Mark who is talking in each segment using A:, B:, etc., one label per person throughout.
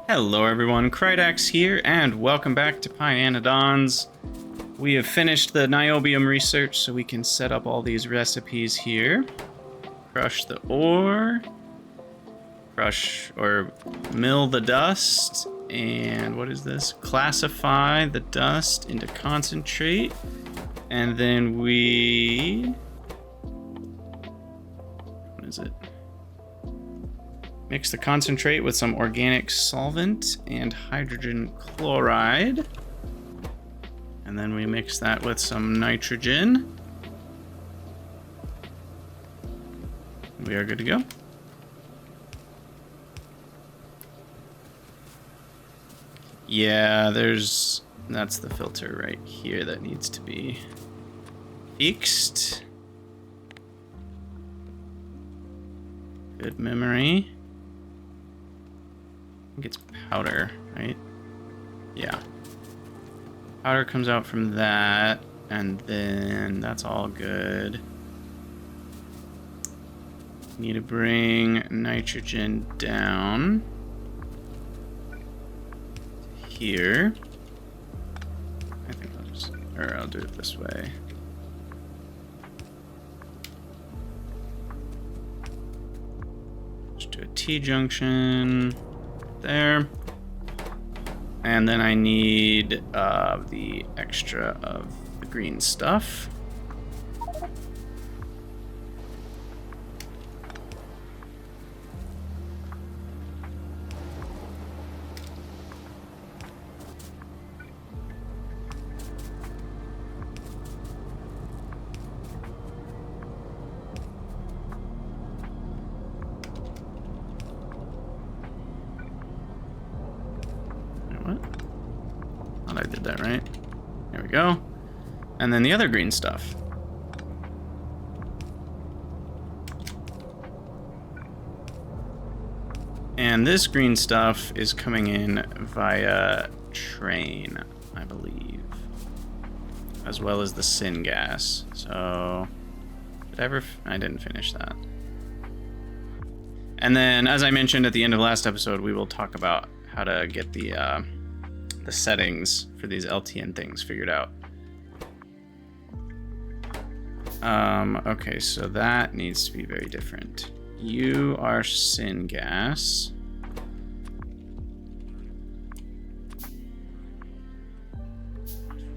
A: Hello everyone, Krydax here, and welcome back to pYanodon's. We have finished the Niobium research, so we can set up all these recipes here. Crush the ore, crush or mill the dust, and what is this? Classify the dust into concentrate, and then we... what is it? Mix the concentrate with some organic solvent and hydrogen chloride. And then we mix that with some nitrogen. We are good to go. Yeah, that's the filter right here that needs to be fixed. Good memory. I think it's powder, right? Yeah. Powder comes out from that, and then that's all good. Need to bring nitrogen down here. I think I'll do it this way. Just do a T-junction there. And then I need the extra of the green stuff. I did that right. There we go. And then the other green stuff. And this green stuff is coming in via train, I believe. As well as the syngas. So, I didn't finish that. And then, as I mentioned at the end of last episode, we will talk about how to get the settings for these LTN things figured out. Okay, so that needs to be very different. You are syngas.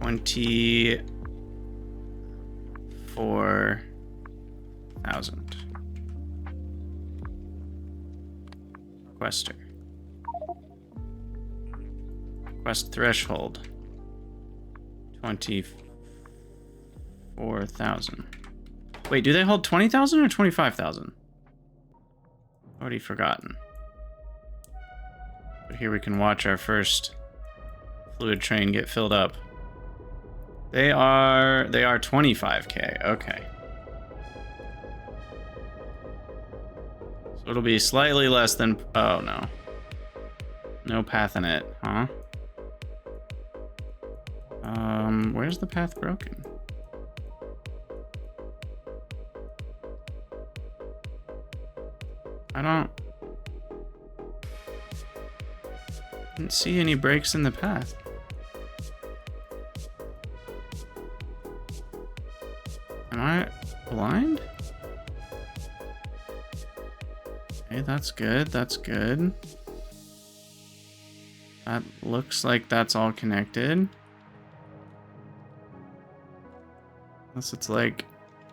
A: $24,000. Requester. Quest threshold 24,000. Wait, do they hold 20,000 or 25,000? Already forgotten. But here we can watch our first fluid train get filled up. They are 25K. Okay. So it'll be slightly less than, oh no. No path in it, huh? Where's the path broken? I didn't see any breaks in the path. Am I blind? Okay, that's good, that's good. That looks like that's all connected. Unless it's like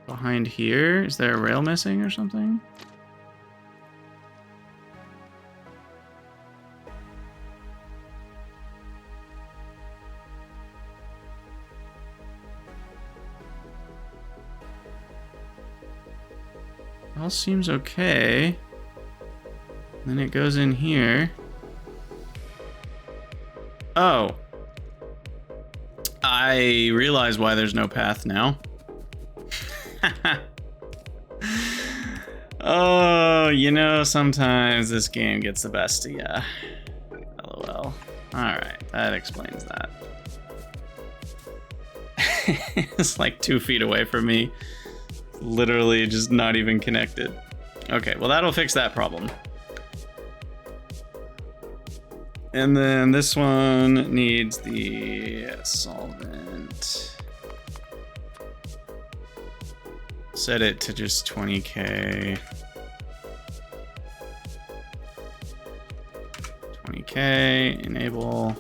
A: behind here. Is there a rail missing or something? All seems okay. Then it goes in here. Oh. I realize why there's no path now. Oh, you know, sometimes this game gets the best of ya. LOL. Alright, that explains that. It's like 2 feet away from me. Literally just not even connected. Okay, well that'll fix that problem. And then this one needs the solvent. Set it to just 20K. 20K, enable.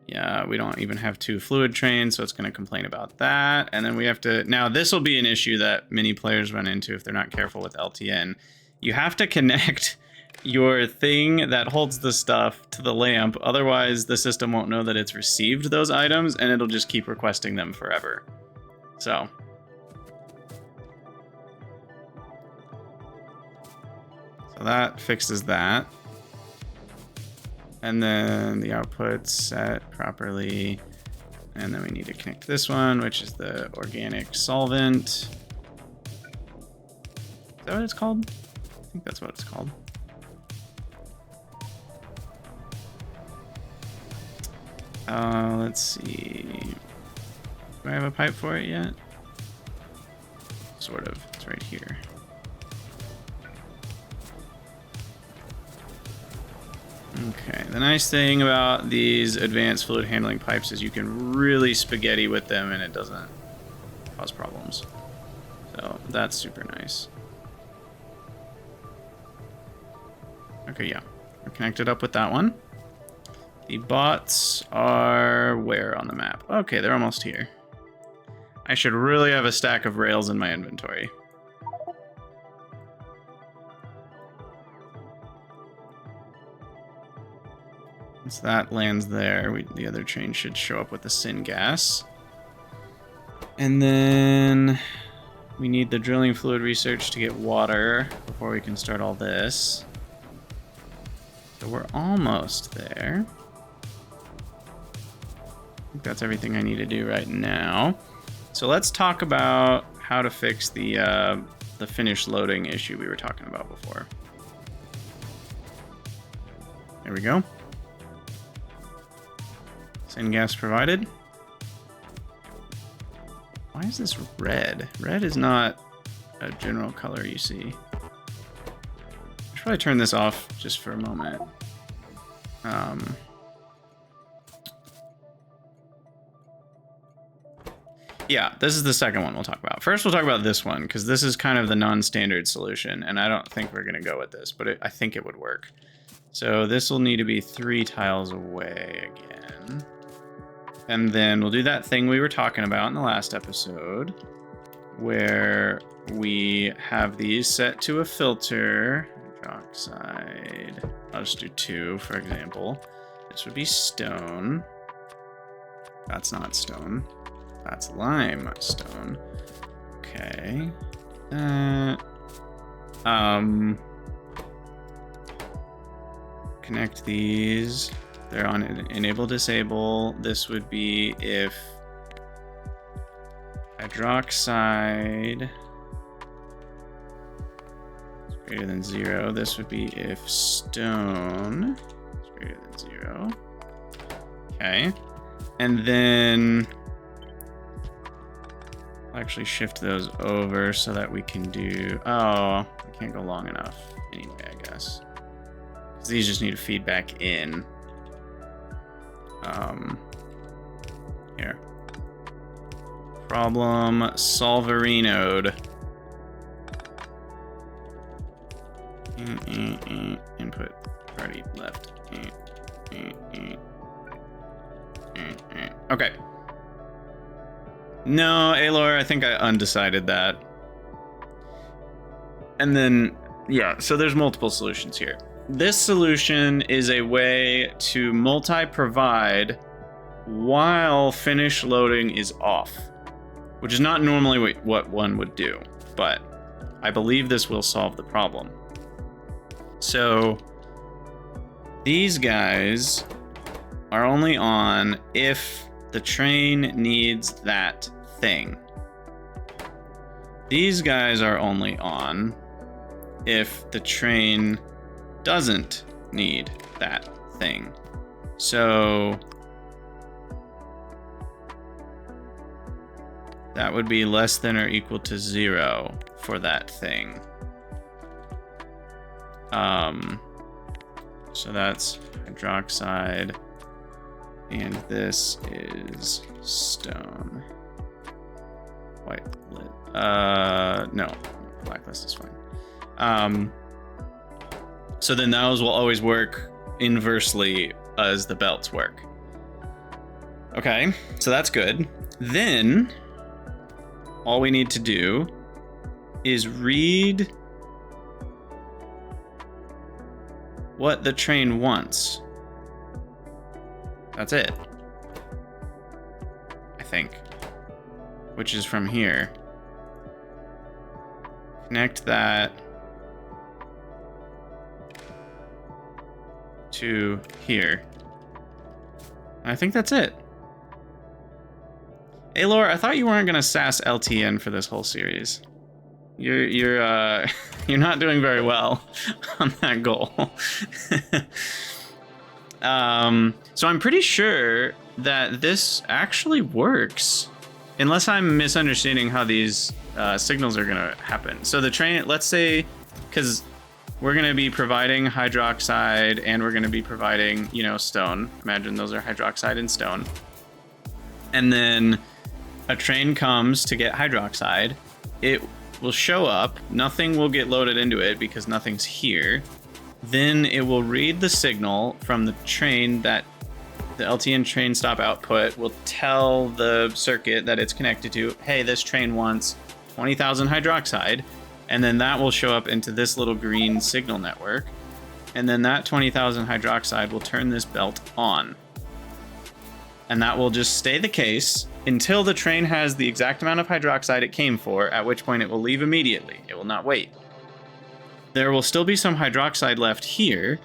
A: Yeah, we don't even have 2 fluid trains, so it's going to complain about that. And then we have to... Now, this will be an issue that many players run into if they're not careful with LTN. You have to connect your thing that holds the stuff to the lamp. Otherwise, the system won't know that it's received those items, and it'll just keep requesting them forever. So... So that fixes that. And then the output's set properly. And then we need to connect this one, which is the organic solvent. Is that what it's called? I think that's what it's called. Let's see. Do I have a pipe for it yet? Sort of. It's right here. Okay, the nice thing about these advanced fluid handling pipes is you can really spaghetti with them and it doesn't cause problems. So that's super nice. Okay, yeah, we're connected up with that one. The bots are where on the map? Okay, they're almost here. I should really have a stack of rails in my inventory. Once that lands there, the other train should show up with the syngas. And then we need the drilling fluid research to get water before we can start all this. So we're almost there. I think that's everything I need to do right now. So let's talk about how to fix the finish loading issue we were talking about before. There we go. Syngas provided. Why is this red? Red is not a general color you see. I should probably turn this off just for a moment. Yeah, this is the second one we'll talk about. First, we'll talk about this one, because this is kind of the non-standard solution, and I don't think we're going to go with this, but I think it would work. So this will need to be 3 tiles away again. And then we'll do that thing we were talking about in the last episode, where we have these set to a filter. Hydroxide. I'll just do 2, for example. This would be stone. That's not stone. That's limestone. Okay. Connect these. They're on enable disable. This would be if hydroxide is greater than 0. This would be if stone is greater than 0. Okay. And then I'll actually shift those over so that we can do... Oh, we can't go long enough anyway, I guess. Because these just need to feed back in. Here. Problem solvery node. Input party left. Okay. No, Alor, I think I undecided that. And then, yeah, so there's multiple solutions here. This solution is a way to multi-provide while finish loading is off, which is not normally what one would do, but I believe this will solve the problem. So these guys are only on if the train needs that thing. These guys are only on if the train doesn't need that thing. So that would be less than or equal to 0 for that thing. So that's hydroxide, and this is stone. White lit. No, blacklist is fine. So then those will always work inversely as the belts work. Okay, so that's good. Then all we need to do is read what the train wants. That's it, I think, which is from here. Connect that to here. I think that's it. Hey, Laura, I thought you weren't gonna sass LTN for this whole series. You're not doing very well on that goal. So I'm pretty sure that this actually works, unless I'm misunderstanding how these signals are gonna happen. So the train, let's say, because we're gonna be providing hydroxide and we're gonna be providing, you know, stone. Imagine those are hydroxide and stone. And then a train comes to get hydroxide. It will show up. Nothing will get loaded into it because nothing's here. Then it will read the signal from the train that the LTN train stop output will tell the circuit that it's connected to, hey, this train wants 20,000 hydroxide. And then that will show up into this little green signal network. And then that 20,000 hydroxide will turn this belt on. And that will just stay the case until the train has the exact amount of hydroxide it came for, at which point it will leave immediately. It will not wait. There will still be some hydroxide left here,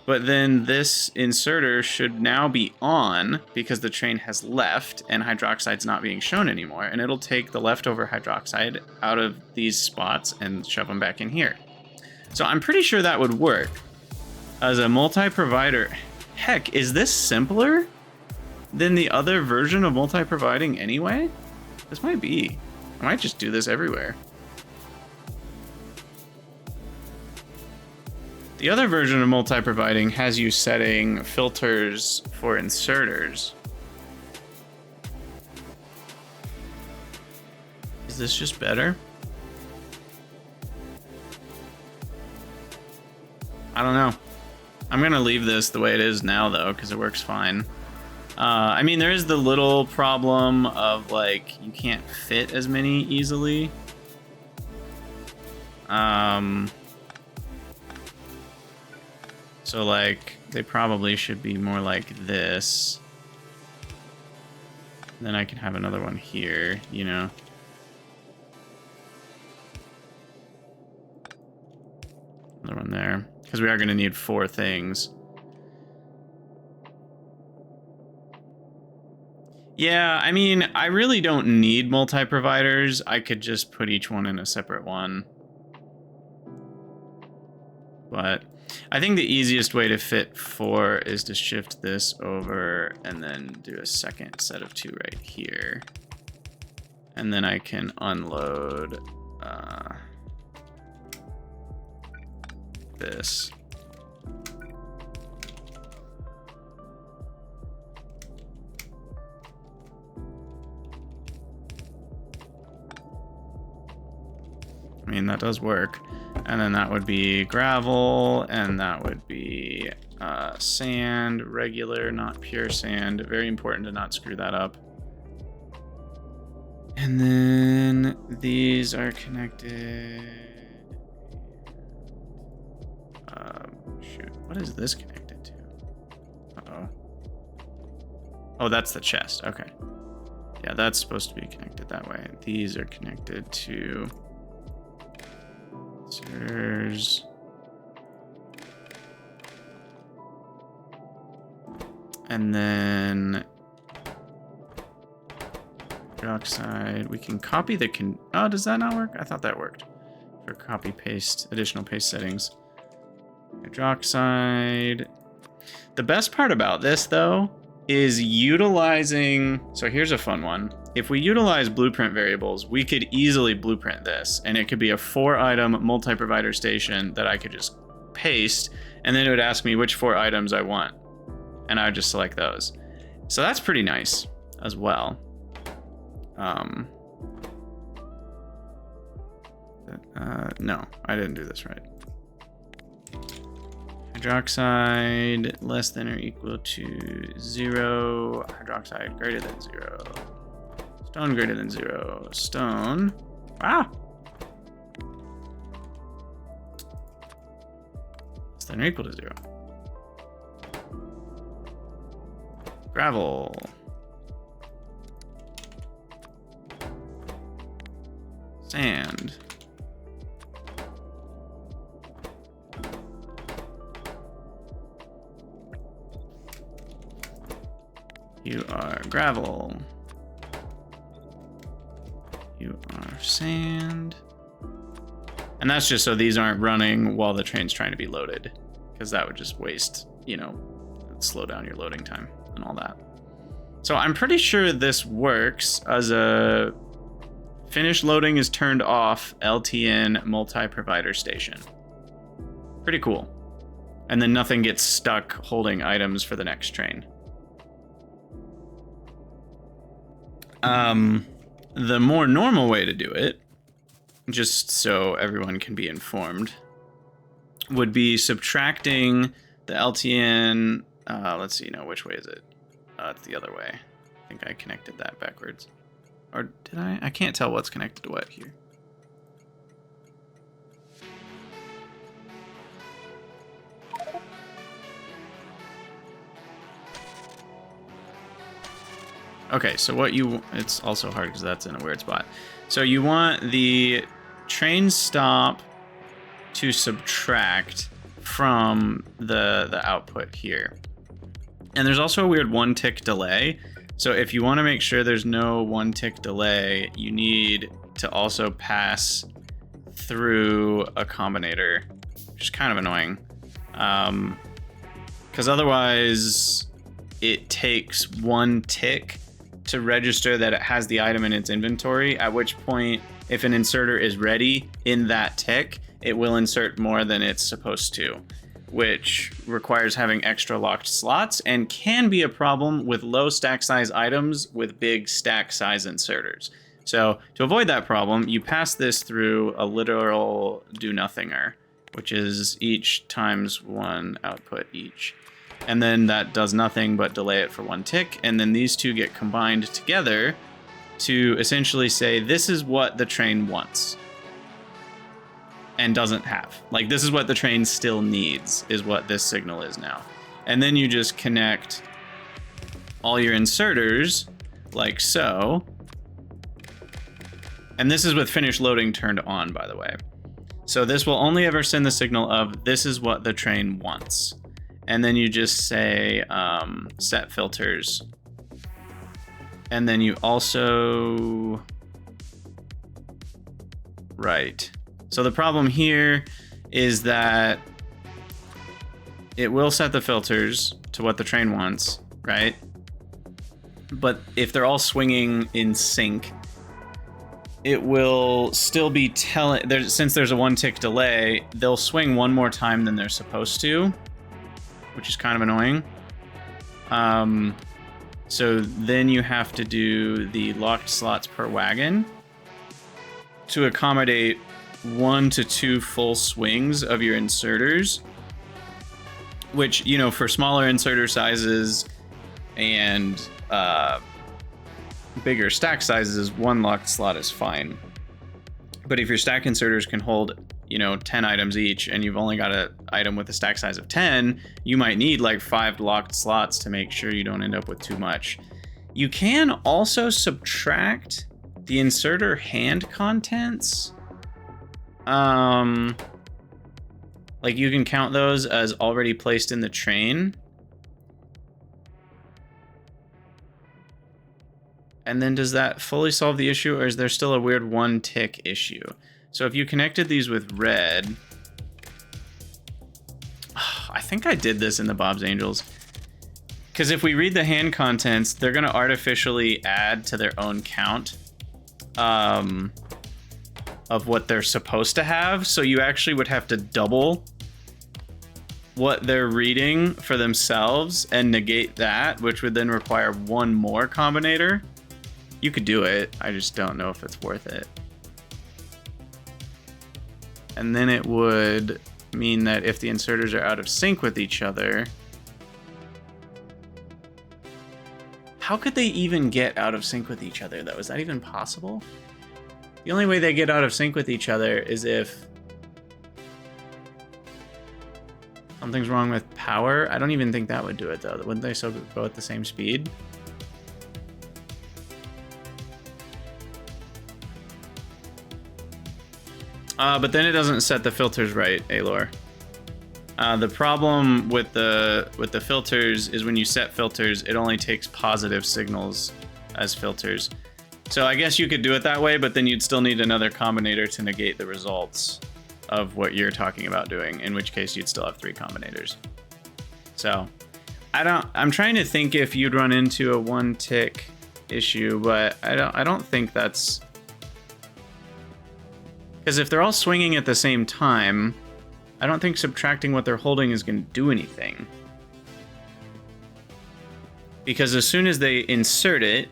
A: but then this inserter should now be on because the train has left and hydroxide's not being shown anymore, and it'll take the leftover hydroxide out of these spots and shove them back in here. So I'm pretty sure that would work as a multi-provider. Heck, is this simpler than the other version of multi-providing anyway? This might be. I might just do this everywhere. The other version of multi-providing has you setting filters for inserters. Is this just better? I don't know. I'm gonna leave this the way it is now though, because it works fine. I mean, there is the little problem of like, you can't fit as many easily. So like, they probably should be more like this. Then I can have another one here, you know. Another one there, because we are going to need 4 things. Yeah, I mean, I really don't need multi-providers. I could just put each one in a separate one. But I think the easiest way to fit 4 is to shift this over and then do a second set of 2 right here. And then I can unload this. I mean, that does work. And then that would be gravel, and that would be sand, regular, not pure sand. Very important to not screw that up. And then these are connected. Shoot, what is this connected to? Uh-oh. Oh, that's the chest, okay. Yeah, that's supposed to be connected that way. These are connected to sensors. And then hydroxide. We can copy the oh, does that not work? I thought that worked for copy paste, additional paste settings. Hydroxide. The best part about this though is utilizing, so here's a fun one. If we utilize blueprint variables, we could easily blueprint this, and it could be a 4-item multi-provider station that I could just paste, and then it would ask me which 4 items I want, and I would just select those. So that's pretty nice as well. No, I didn't do this right. Hydroxide less than or equal to 0. Hydroxide greater than 0. Stone greater than 0. Stone. Ah! Less than or equal to 0. Gravel. Sand. You are gravel. You are sand. And that's just so these aren't running while the train's trying to be loaded, because that would just waste, you know, slow down your loading time and all that. So I'm pretty sure this works as a finish loading is turned off LTN multi-provider station. Pretty cool. And then nothing gets stuck holding items for the next train. The more normal way to do it, just so everyone can be informed, would be subtracting the LTN. Let's see, no, which way is it? It's the other way. I think I connected that backwards. Or did I? I can't tell what's connected to what here. Okay, so what it's also hard because that's in a weird spot. So you want the train stop to subtract from the output here. And there's also a weird 1-tick delay. So if you want to make sure there's no 1-tick delay, you need to also pass through a combinator, which is kind of annoying. Because otherwise it takes 1 tick to register that it has the item in its inventory, at which point, if an inserter is ready in that tick, it will insert more than it's supposed to, which requires having extra locked slots and can be a problem with low stack size items with big stack size inserters. So to avoid that problem, you pass this through a literal do-nothinger, which is each times 1 output each. And then that does nothing but delay it for 1 tick, and then these two get combined together to essentially say this is what the train wants and doesn't have. Like, this is what the train still needs, is what this signal is now. And then you just connect all your inserters like so. And this is with finish loading turned on, by the way. So this will only ever send the signal of this is what the train wants. And then you just say set filters. And then you also... Right. So the problem here is that it will set the filters to what the train wants, right? But if they're all swinging in sync, it will still be telling... Since there's a 1-tick delay, they'll swing 1 more time than they're supposed to, which is kind of annoying. So then you have to do the locked slots per wagon to accommodate 1 to 2 full swings of your inserters, which, you know, for smaller inserter sizes and bigger stack sizes, 1 locked slot is fine. But if your stack inserters can hold, you know, 10 items each, and you've only got an item with a stack size of 10, you might need like 5 locked slots to make sure you don't end up with too much. You can also subtract the inserter hand contents. Like, you can count those as already placed in the train. And then does that fully solve the issue, or is there still a weird 1-tick issue? So if you connected these with red, I think I did this in the Bob's Angels. Because if we read the hand contents, they're going to artificially add to their own count of what they're supposed to have. So you actually would have to double what they're reading for themselves and negate that, which would then require one more combinator, you could do it. I just don't know if it's worth it. And then it would mean that if the inserters are out of sync with each other, how could they even get out of sync with each other, though? Is that even possible? The only way they get out of sync with each other is if something's wrong with power. I don't even think that would do it, though. Wouldn't they still go at the same speed? But then it doesn't set the filters right, Alor. The problem with the filters is when you set filters, it only takes positive signals as filters. So I guess you could do it that way, but then you'd still need another combinator to negate the results of what you're talking about doing, in which case you'd still have 3 combinators. So I'm trying to think if you'd run into a 1 tick issue, but I don't think that's, because if they're all swinging at the same time, I don't think subtracting what they're holding is going to do anything. Because as soon as they insert it,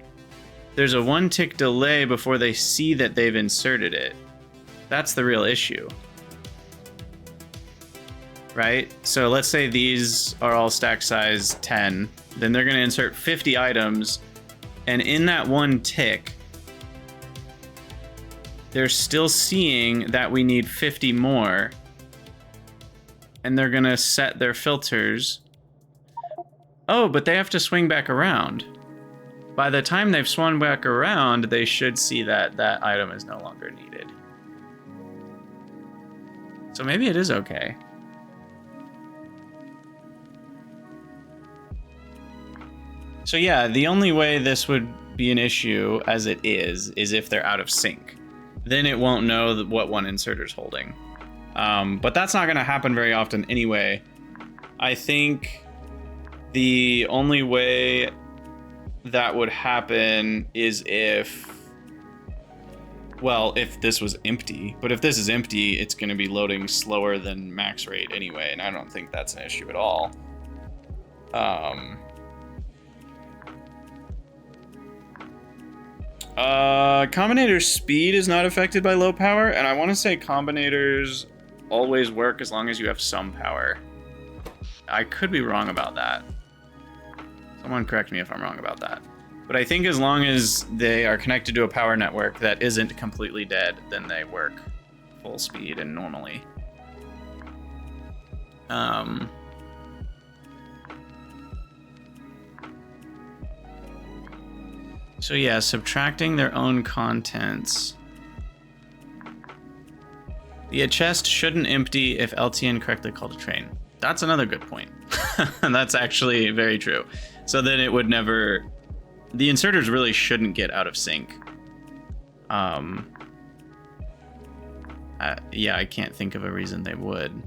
A: there's a 1 tick delay before they see that they've inserted it. That's the real issue. Right? So let's say these are all stack size 10. Then they're going to insert 50 items. And in that 1 tick, they're still seeing that we need 50 more. And they're going to set their filters. Oh, but they have to swing back around. By the time they've swung back around, they should see that that item is no longer needed. So maybe it is okay. So yeah, the only way this would be an issue as it is if they're out of sync. Then it won't know what one inserter's holding. But that's not going to happen very often anyway. I think the only way that would happen is if this was empty. But if this is empty, it's going to be loading slower than max rate anyway, and I don't think that's an issue at all. Combinator speed is not affected by low power, and I want to say combinators always work as long as you have some power. I could be wrong about that. Someone correct me if I'm wrong about that. But I think as long as they are connected to a power network that isn't completely dead, then they work full speed and normally. So yeah, subtracting their own contents. The chest shouldn't empty if LTN correctly called a train. That's another good point. That's actually very true. So then it would never... The inserters really shouldn't get out of sync. Yeah, I can't think of a reason they would.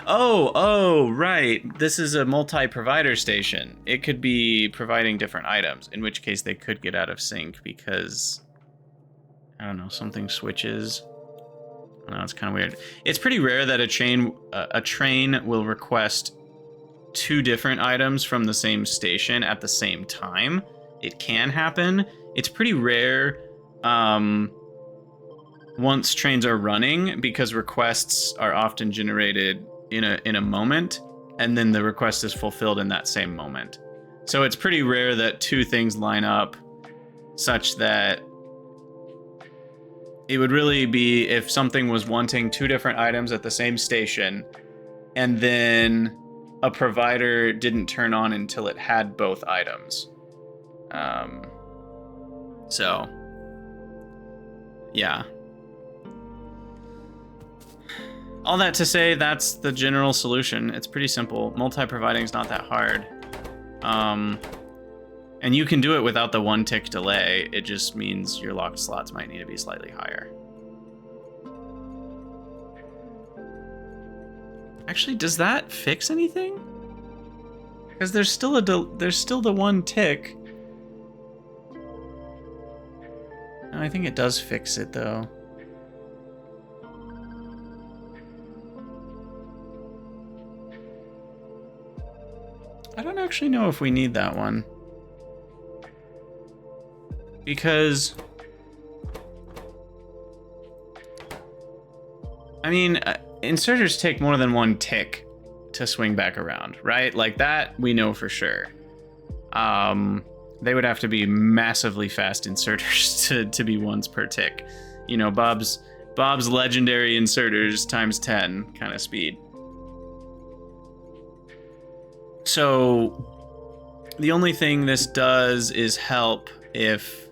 A: Oh, right. This is a multi-provider station. It could be providing different items, in which case they could get out of sync because, I don't know, something switches. I know, it's kind of weird. It's pretty rare that a train will request 2 different items from the same station at the same time. It can happen. It's pretty rare once trains are running, because requests are often generated in a moment, and then the request is fulfilled in that same moment. So it's pretty rare that 2 things line up such that it would really be if something was wanting 2 different items at the same station, and then a provider didn't turn on until it had both items. So, yeah. All that to say, that's the general solution. It's pretty simple. Multi-providing is not that hard. And you can do it without the 1 tick delay. It just means your locked slots might need to be slightly higher. Actually, does that fix anything? Because there's still the 1 tick. No, I think it does fix it though. I don't actually know if we need that one. Because... I mean, inserters take more than one tick to swing back around, right? Like that, we know for sure. They would have to be massively fast inserters to be ones per tick. You know, Bob's legendary inserters times 10 kind of speed. So the only thing this does is help if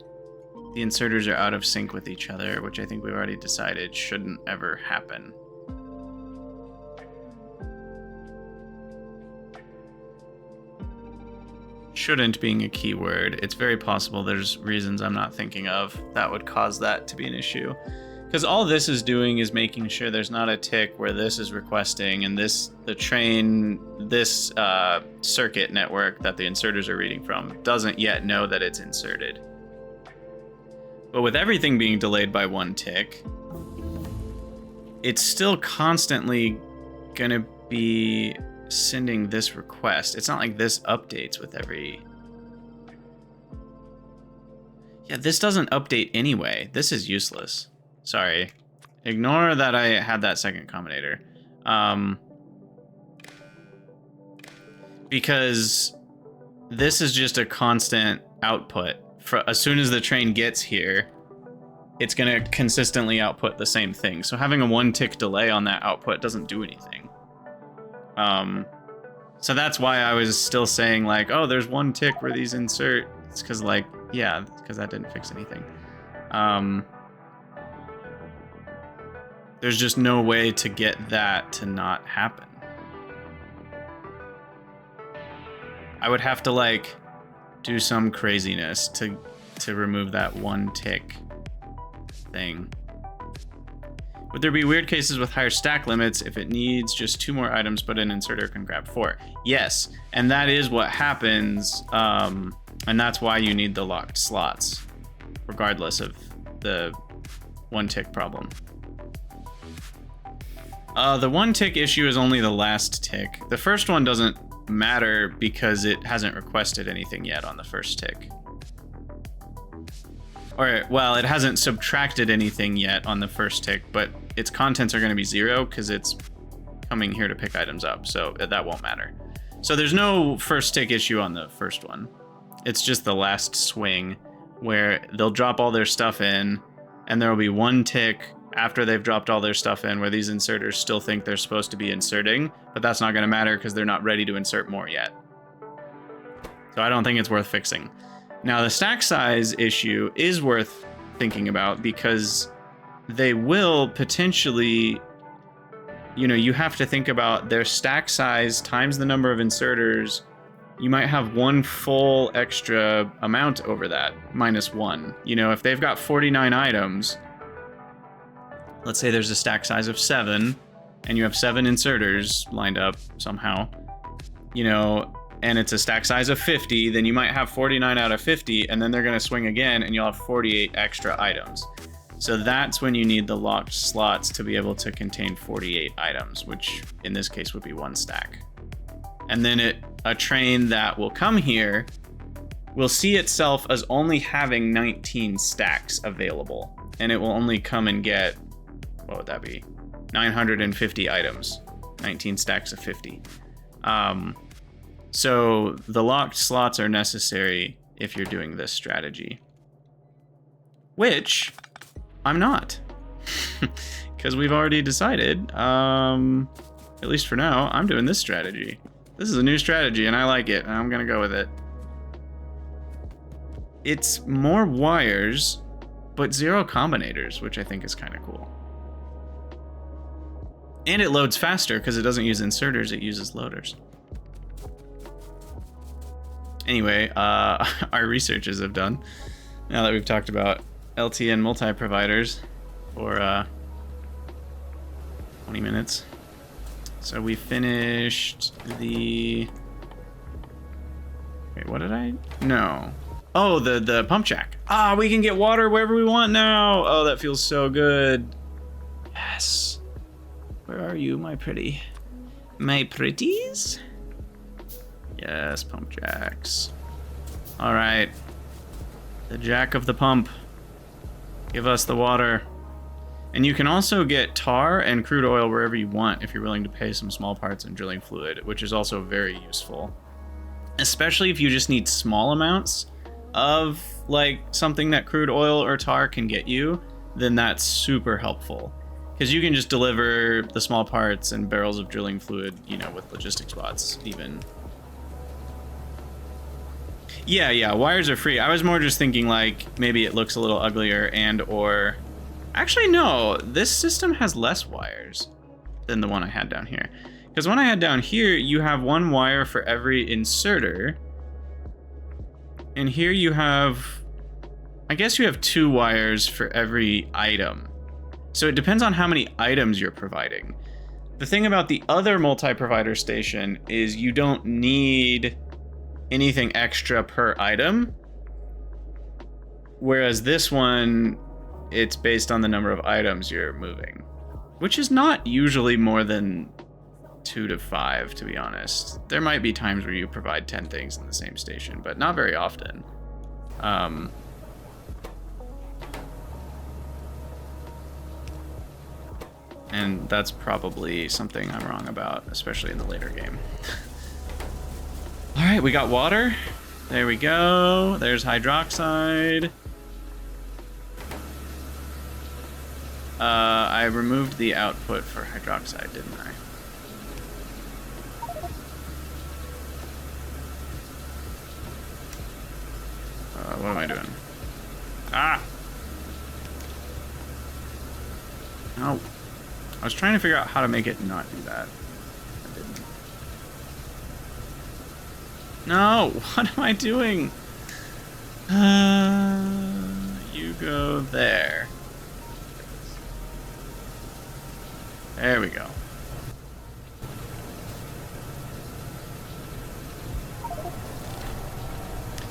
A: the inserters are out of sync with each other, which I think we've already decided shouldn't ever happen. Shouldn't being a key word. It's very possible there's reasons I'm not thinking of that would cause that to be an issue. Because all this is doing is making sure there's not a tick where this is requesting and this circuit network that the inserters are reading from doesn't yet know that it's inserted. But with everything being delayed by one tick, it's still constantly gonna be sending this request. It's not like this updates with every... Yeah, this doesn't update anyway. This is useless. Sorry. Ignore that I had that second combinator. Because this is just a constant output. As soon as the train gets here, it's going to consistently output the same thing. So having a one tick delay on that output doesn't do anything. So that's why I was still saying like, oh, there's one tick where these insert. It's because like, yeah, because that didn't fix anything. There's just no way to get that to not happen. I would have to like do some craziness to remove that one tick thing. Would there be weird cases with higher stack limits if it needs just 2 more items but an inserter can grab 4? Yes, and that is what happens, and that's why you need the locked slots, regardless of the one tick problem. The one tick issue is only the last tick. The first one doesn't matter because it hasn't requested anything yet on the first tick. Or, well, it hasn't subtracted anything yet on the first tick, but its contents are going to be 0 because it's coming here to pick items up, so that won't matter. So there's no first tick issue on the first one. It's just the last swing where they'll drop all their stuff in, and there will be one tick after they've dropped all their stuff in where these inserters still think they're supposed to be inserting, but that's not going to matter because they're not ready to insert more yet. So I don't think it's worth fixing. Now, the stack size issue is worth thinking about because they will potentially, you know, you have to think about their stack size times the number of inserters. You might have one full extra amount over that, -1. You know, if they've got 49 items, let's say there's a stack size of 7, and you have 7 inserters lined up somehow, you know, and it's a stack size of 50, then you might have 49 out of 50, and then they're going to swing again, and you'll have 48 extra items. So that's when you need the locked slots to be able to contain 48 items, which in this case would be 1 stack. And then a train that will come here will see itself as only having 19 stacks available, and it will only come and get, what would that be? 950 items, 19 stacks of 50. So the locked slots are necessary if you're doing this strategy, which I'm not, because we've already decided, at least for now, I'm doing this strategy. This is a new strategy and I like it, and I'm gonna go with it. It's more wires, but 0 combinators, which I think is kind of cool. And it loads faster because it doesn't use inserters, it uses loaders. Anyway, our researchers have done, now that we've talked about LTN multi-providers for 20 minutes. So we finished the... Wait, what did I... No. Oh, the pump jack. Ah, we can get water wherever we want now. Oh, that feels so good. Yes. Where are you, my pretty? My pretties? Yes, pump jacks. All right. The jack of the pump. Give us the water. And you can also get tar and crude oil wherever you want if you're willing to pay some small parts and drilling fluid, which is also very useful. Especially if you just need small amounts of like something that crude oil or tar can get you, then that's super helpful. Because you can just deliver the small parts and barrels of drilling fluid, you know, with logistics bots even. Yeah, wires are free. I was more just thinking like maybe it looks a little uglier and or... Actually, no, this system has less wires than the one I had down here. Because one I had down here, you have one wire for every inserter. And here you have... I guess you have 2 wires for every item. So it depends on how many items you're providing. The thing about the other multi-provider station is you don't need anything extra per item. Whereas this one, it's based on the number of items you're moving. Which is not usually more than 2 to 5, to be honest. There might be times where you provide 10 things in the same station, but not very often. And that's probably something I'm wrong about, especially in the later game. All right, we got water. There we go. There's hydroxide. I removed the output for hydroxide, didn't I? What am I doing? Ah! No. I was trying to figure out how to make it not do that. I didn't. No! What am I doing? You go there. There we go.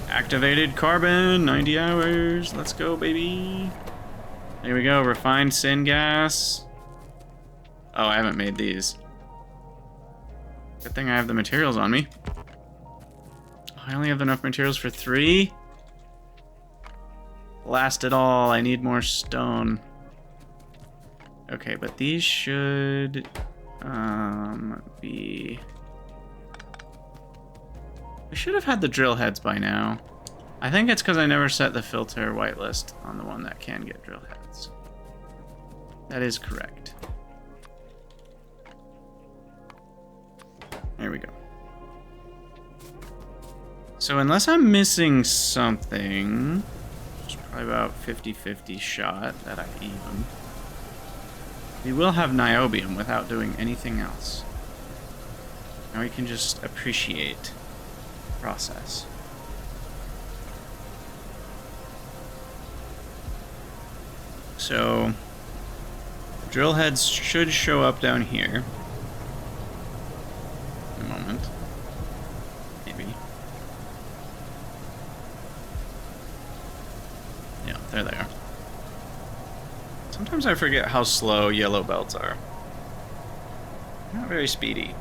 A: Activated carbon, 90 hours. Let's go, baby. There we go, refined syngas. Oh, I haven't made these. Good thing I have the materials on me. I only have enough materials for 3. Blast it all, I need more stone. Okay, but these should be... We should have had the drill heads by now. I think it's because I never set the filter whitelist on the one that can get drill heads. That is correct. There we go. So unless I'm missing something, it's probably about 50-50 shot that I even. We will have niobium without doing anything else. Now we can just appreciate the process. So the drill heads should show up down here. In a moment. Maybe. Yeah, there they are. Sometimes I forget how slow yellow belts are. Not very speedy.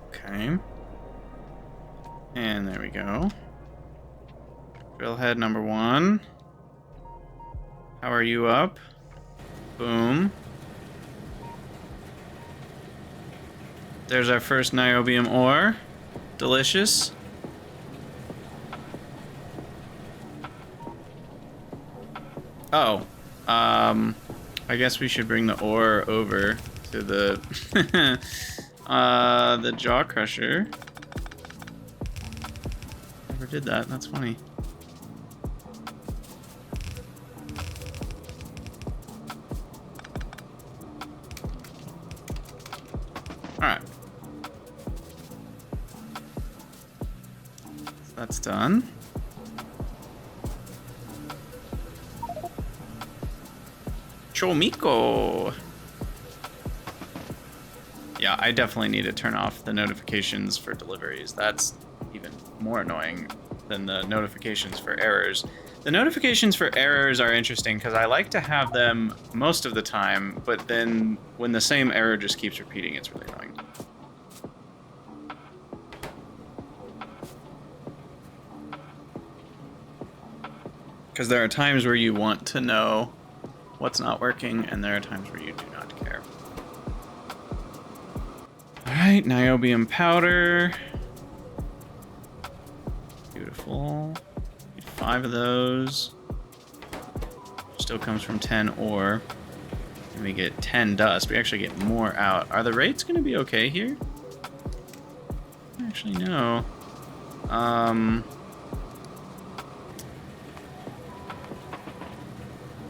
A: Okay. And there we go. Drill head number 1. How are you up? Boom. There's our first niobium ore. Delicious. Oh. I guess we should bring the ore over to the the jaw crusher. Never did that. That's funny. Alright. That's done. Chomiko! Yeah, I definitely need to turn off the notifications for deliveries. That's even more annoying than the notifications for errors. The notifications for errors are interesting because I like to have them most of the time, but then when the same error just keeps repeating, it's really annoying. Because there are times where you want to know what's not working, and there are times where you do not care. Alright, niobium powder. Beautiful. Need 5 of those. Still comes from 10 ore. And we get 10 dust. We actually get more out. Are the rates going to be okay here? Actually, no.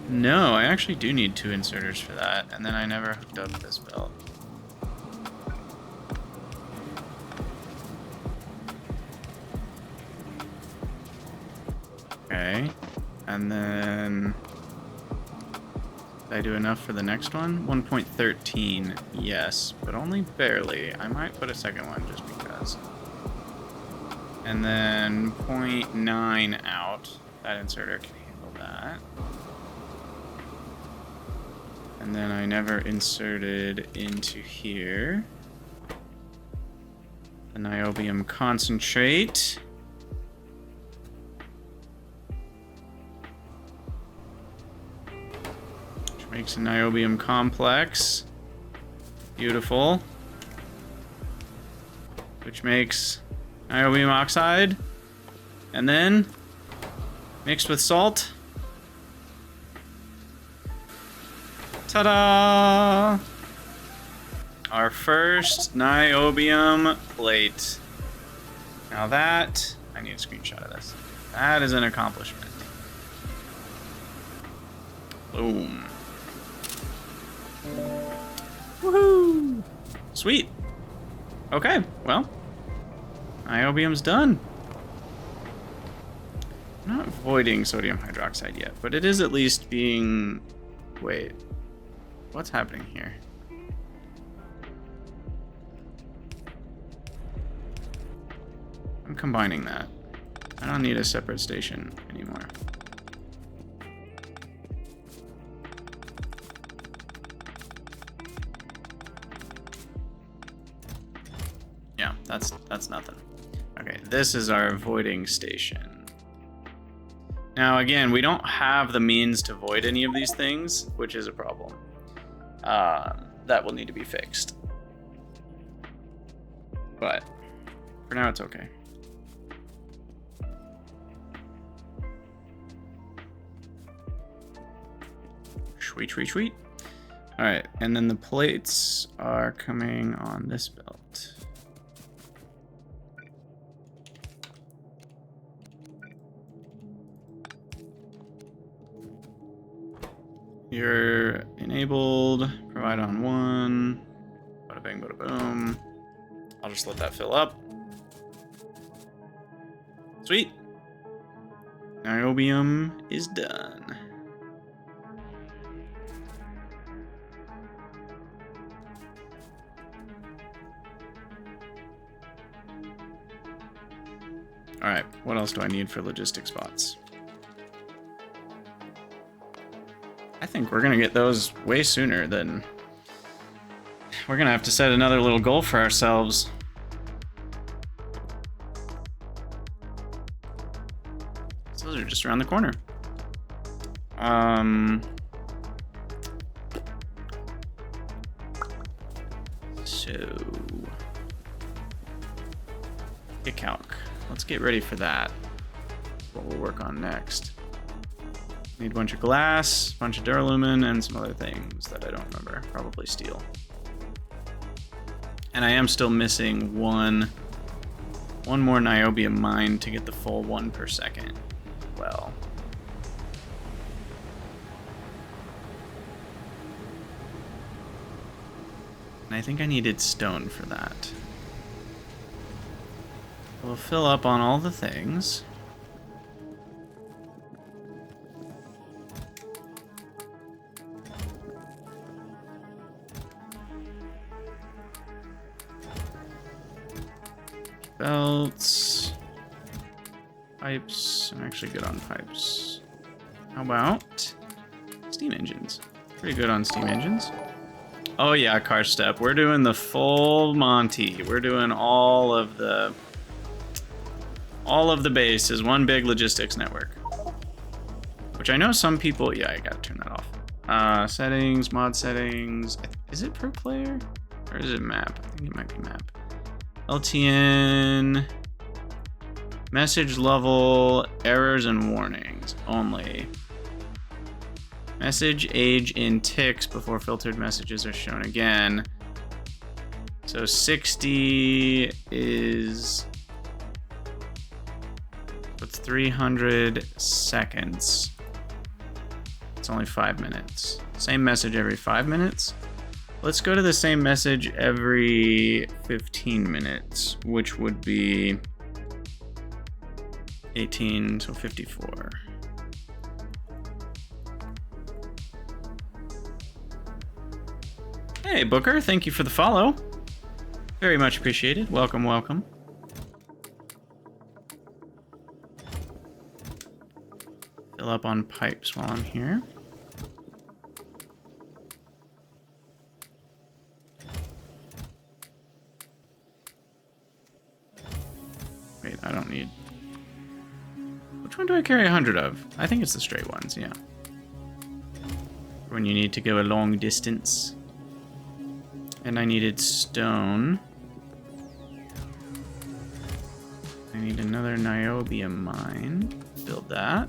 A: No, I actually do need 2 inserters for that, and then I never hooked up this belt. Okay, and then did I do enough for the next one? 1.13, yes, but only barely. I might put a second one just because. And then 0.9 out. That inserter can handle that. And then I never inserted into here the niobium concentrate. Which makes a niobium complex. Beautiful. Which makes niobium oxide. And then mixed with salt. Ta-da! Our first niobium plate. Now that, I need a screenshot of this. That is an accomplishment. Boom. Woohoo! Sweet. Okay, well, niobium's done. I'm not voiding sodium hydroxide yet, but it is at least being... Wait. What's happening here? I'm combining that. I don't need a separate station anymore. Yeah, that's nothing. Okay, this is our voiding station. Now again, we don't have the means to void any of these things, which is a problem. That will need to be fixed. But for now, it's okay. Sweet, sweet, sweet. All right, and then the plates are coming on this belt. You're enabled, provide on 1, bada bing, bada boom. I'll just let that fill up. Sweet. Niobium is done. All right, what else do I need for logistic spots? I think we're gonna get those way sooner than... We're gonna have to set another little goal for ourselves. Those are just around the corner. So... Get calc. Let's get ready for that. What we'll work on next. Need a bunch of glass, a bunch of duralumin, and some other things that I don't remember. Probably steel. And I am still missing one more niobium mine to get the full 1 per second. Well. And I think I needed stone for that. We'll fill up on all the things. Belts, pipes. I'm actually good on pipes. How about steam engines? Pretty good on steam engines. Oh yeah, car step. We're doing the full Monty. We're doing all of the bases, one big logistics network. Which I know some people, yeah, I gotta turn that off. Settings, mod settings. Is it per player? Or is it map? I think it might be map. LTN. Message level, errors and warnings only. Message age in ticks before filtered messages are shown again. So 60 is... It's 300 seconds. It's only 5 minutes. Same message every 5 minutes. Let's go to the same message every 15 minutes, which would be 18, so 54. Hey, Booker, thank you for the follow. Very much appreciated. Welcome, welcome. Fill up on pipes while I'm here. Wait, I don't need... Which one do I carry 100 of? I think it's the straight ones, yeah. When you need to go a long distance. And I needed stone. I need another niobium mine. Build that.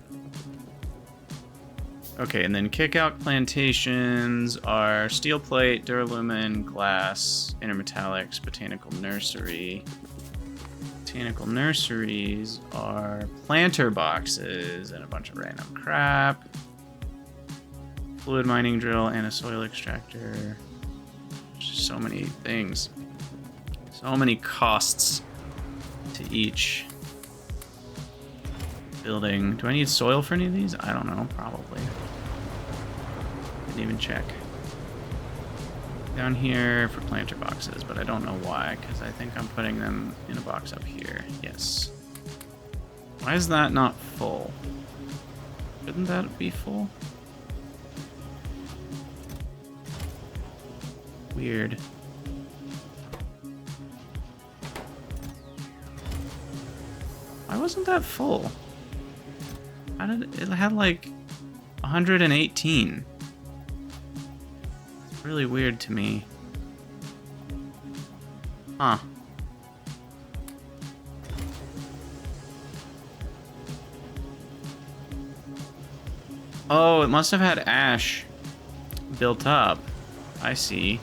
A: Okay, and then kick-out plantations are steel plate, duralumin, glass, intermetallics, botanical nursery. Botanical nurseries are planter boxes and a bunch of random crap. Fluid mining drill and a soil extractor. So many things. So many costs to each building. Do I need soil for any of these? I don't know, probably. Didn't even check. Down here for planter boxes, but I don't know why, because I think I'm putting them in a box up here. Yes. Why is that not full? Shouldn't that be full? Weird. Why wasn't that full? How did it had like 118? It's really weird to me. Huh. Oh, it must have had ash built up. I see.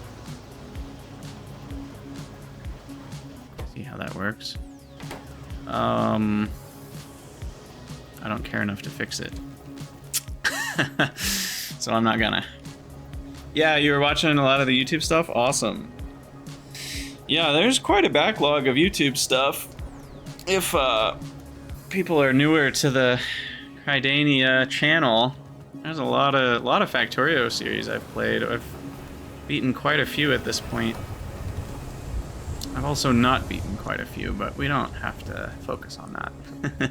A: See how that works. I don't care enough to fix it. So I'm not gonna. Yeah, you were watching a lot of the YouTube stuff? Awesome. Yeah, there's quite a backlog of YouTube stuff. If people are newer to the Crydania channel, there's a lot of Factorio series I've played. I've beaten quite a few at this point. I've also not beaten quite a few, but we don't have to focus on that.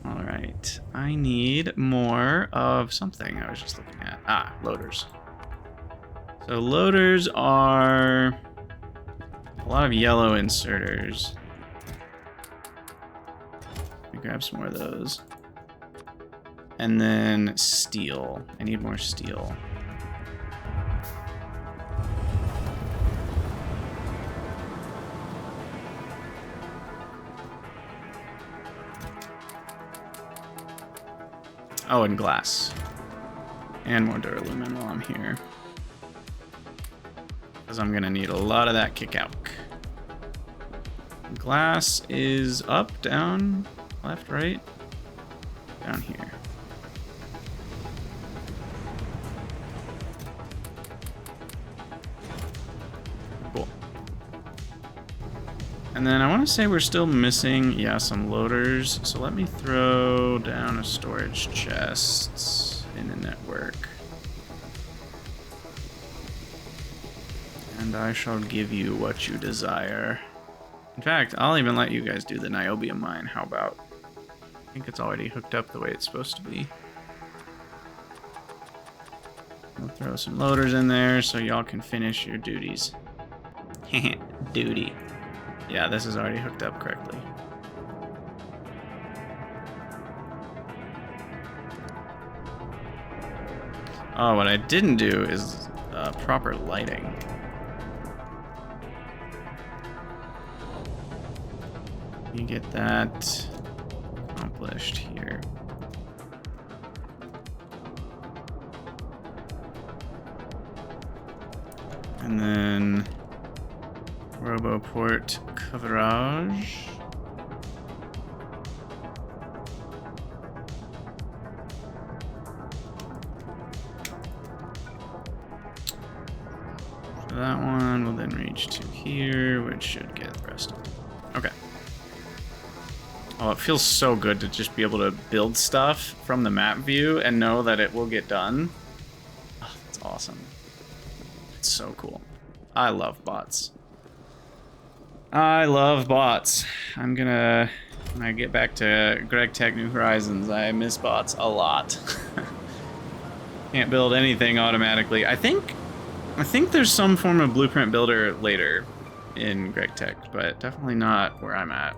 A: Alright, I need more of something I was just looking at. Ah, loaders. So loaders are a lot of yellow inserters. Let me grab some more of those. And then steel. I need more steel. Oh, and glass. And more duralumin while I'm here. Because I'm going to need a lot of that kick-out. Glass is up, down, left, right? Down here. Cool. And then I want to say we're still missing, yeah, some loaders. So let me throw down a storage chest in the network. And I shall give you what you desire. In fact, I'll even let you guys do the niobium mine. How about? I think it's already hooked up the way it's supposed to be. We'll throw some loaders in there so y'all can finish your duties. Duty. Yeah, this is already hooked up correctly. Oh, what I didn't do is proper lighting. You get that accomplished here. And then RoboPort coverage. So that one will then reach to here, which should get the rest of it. Okay. Oh, it feels so good to just be able to build stuff from the map view and know that it will get done. Oh, that's awesome. It's so cool. I love bots. I love bots. I'm gonna, when I get back to Greg Tech New Horizons, I miss bots a lot. Can't build anything automatically. I think there's some form of blueprint builder later in Greg Tech, but definitely not where I'm at.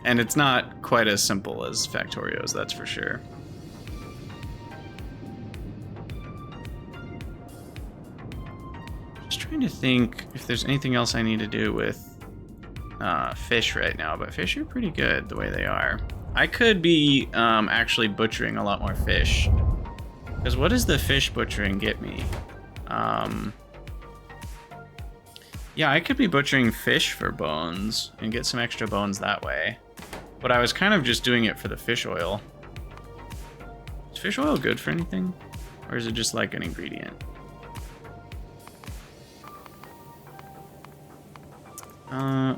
A: And it's not quite as simple as Factorio's, that's for sure. Just trying to think if there's anything else I need to do with fish right now, but fish are pretty good the way they are. I could be actually butchering a lot more fish. Because what does the fish butchering get me? Yeah, I could be butchering fish for bones and get some extra bones that way. But I was kind of just doing it for the fish oil. Is fish oil good for anything? Or is it just like an ingredient?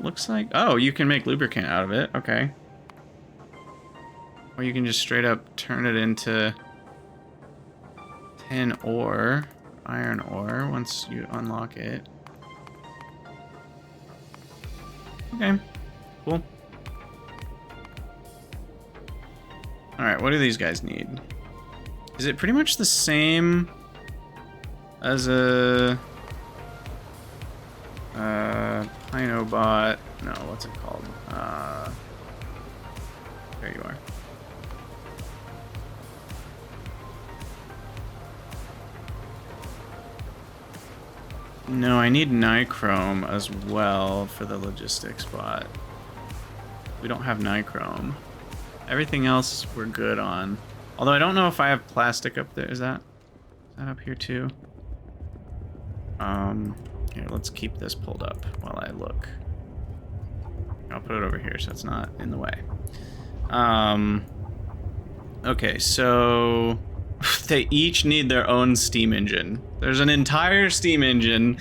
A: Looks like... Oh, you can make lubricant out of it. Okay. Or you can just straight up turn it into tin ore, iron ore, once you unlock it. Okay, cool. Alright, what do these guys need? Is it pretty much the same as a Pinobot? No, what's it called? There you are. No, I need nichrome as well for the logistics bot. We don't have nichrome. Everything else we're good on. Although I don't know if I have plastic up there. Is that up here too? Here, let's keep this pulled up while I look. I'll put it over here so it's not in the way. Okay, so they each need their own steam engine. There's an entire steam engine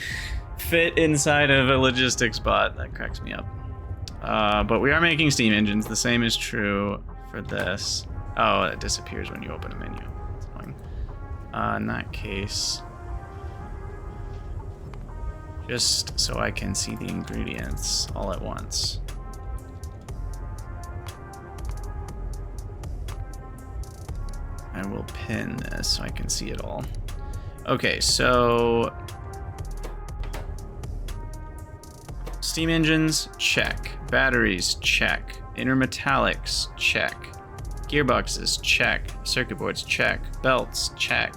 A: fit inside of a logistics bot. That cracks me up. But we are making steam engines. The same is true for this. Oh, it disappears when you open a menu. That's annoying. In that case, just so I can see the ingredients all at once. I will pin this so I can see it all. Okay, so steam engines, check. Batteries, check. Intermetallics, check. Gearboxes, check. Circuit boards, check. Belts, check.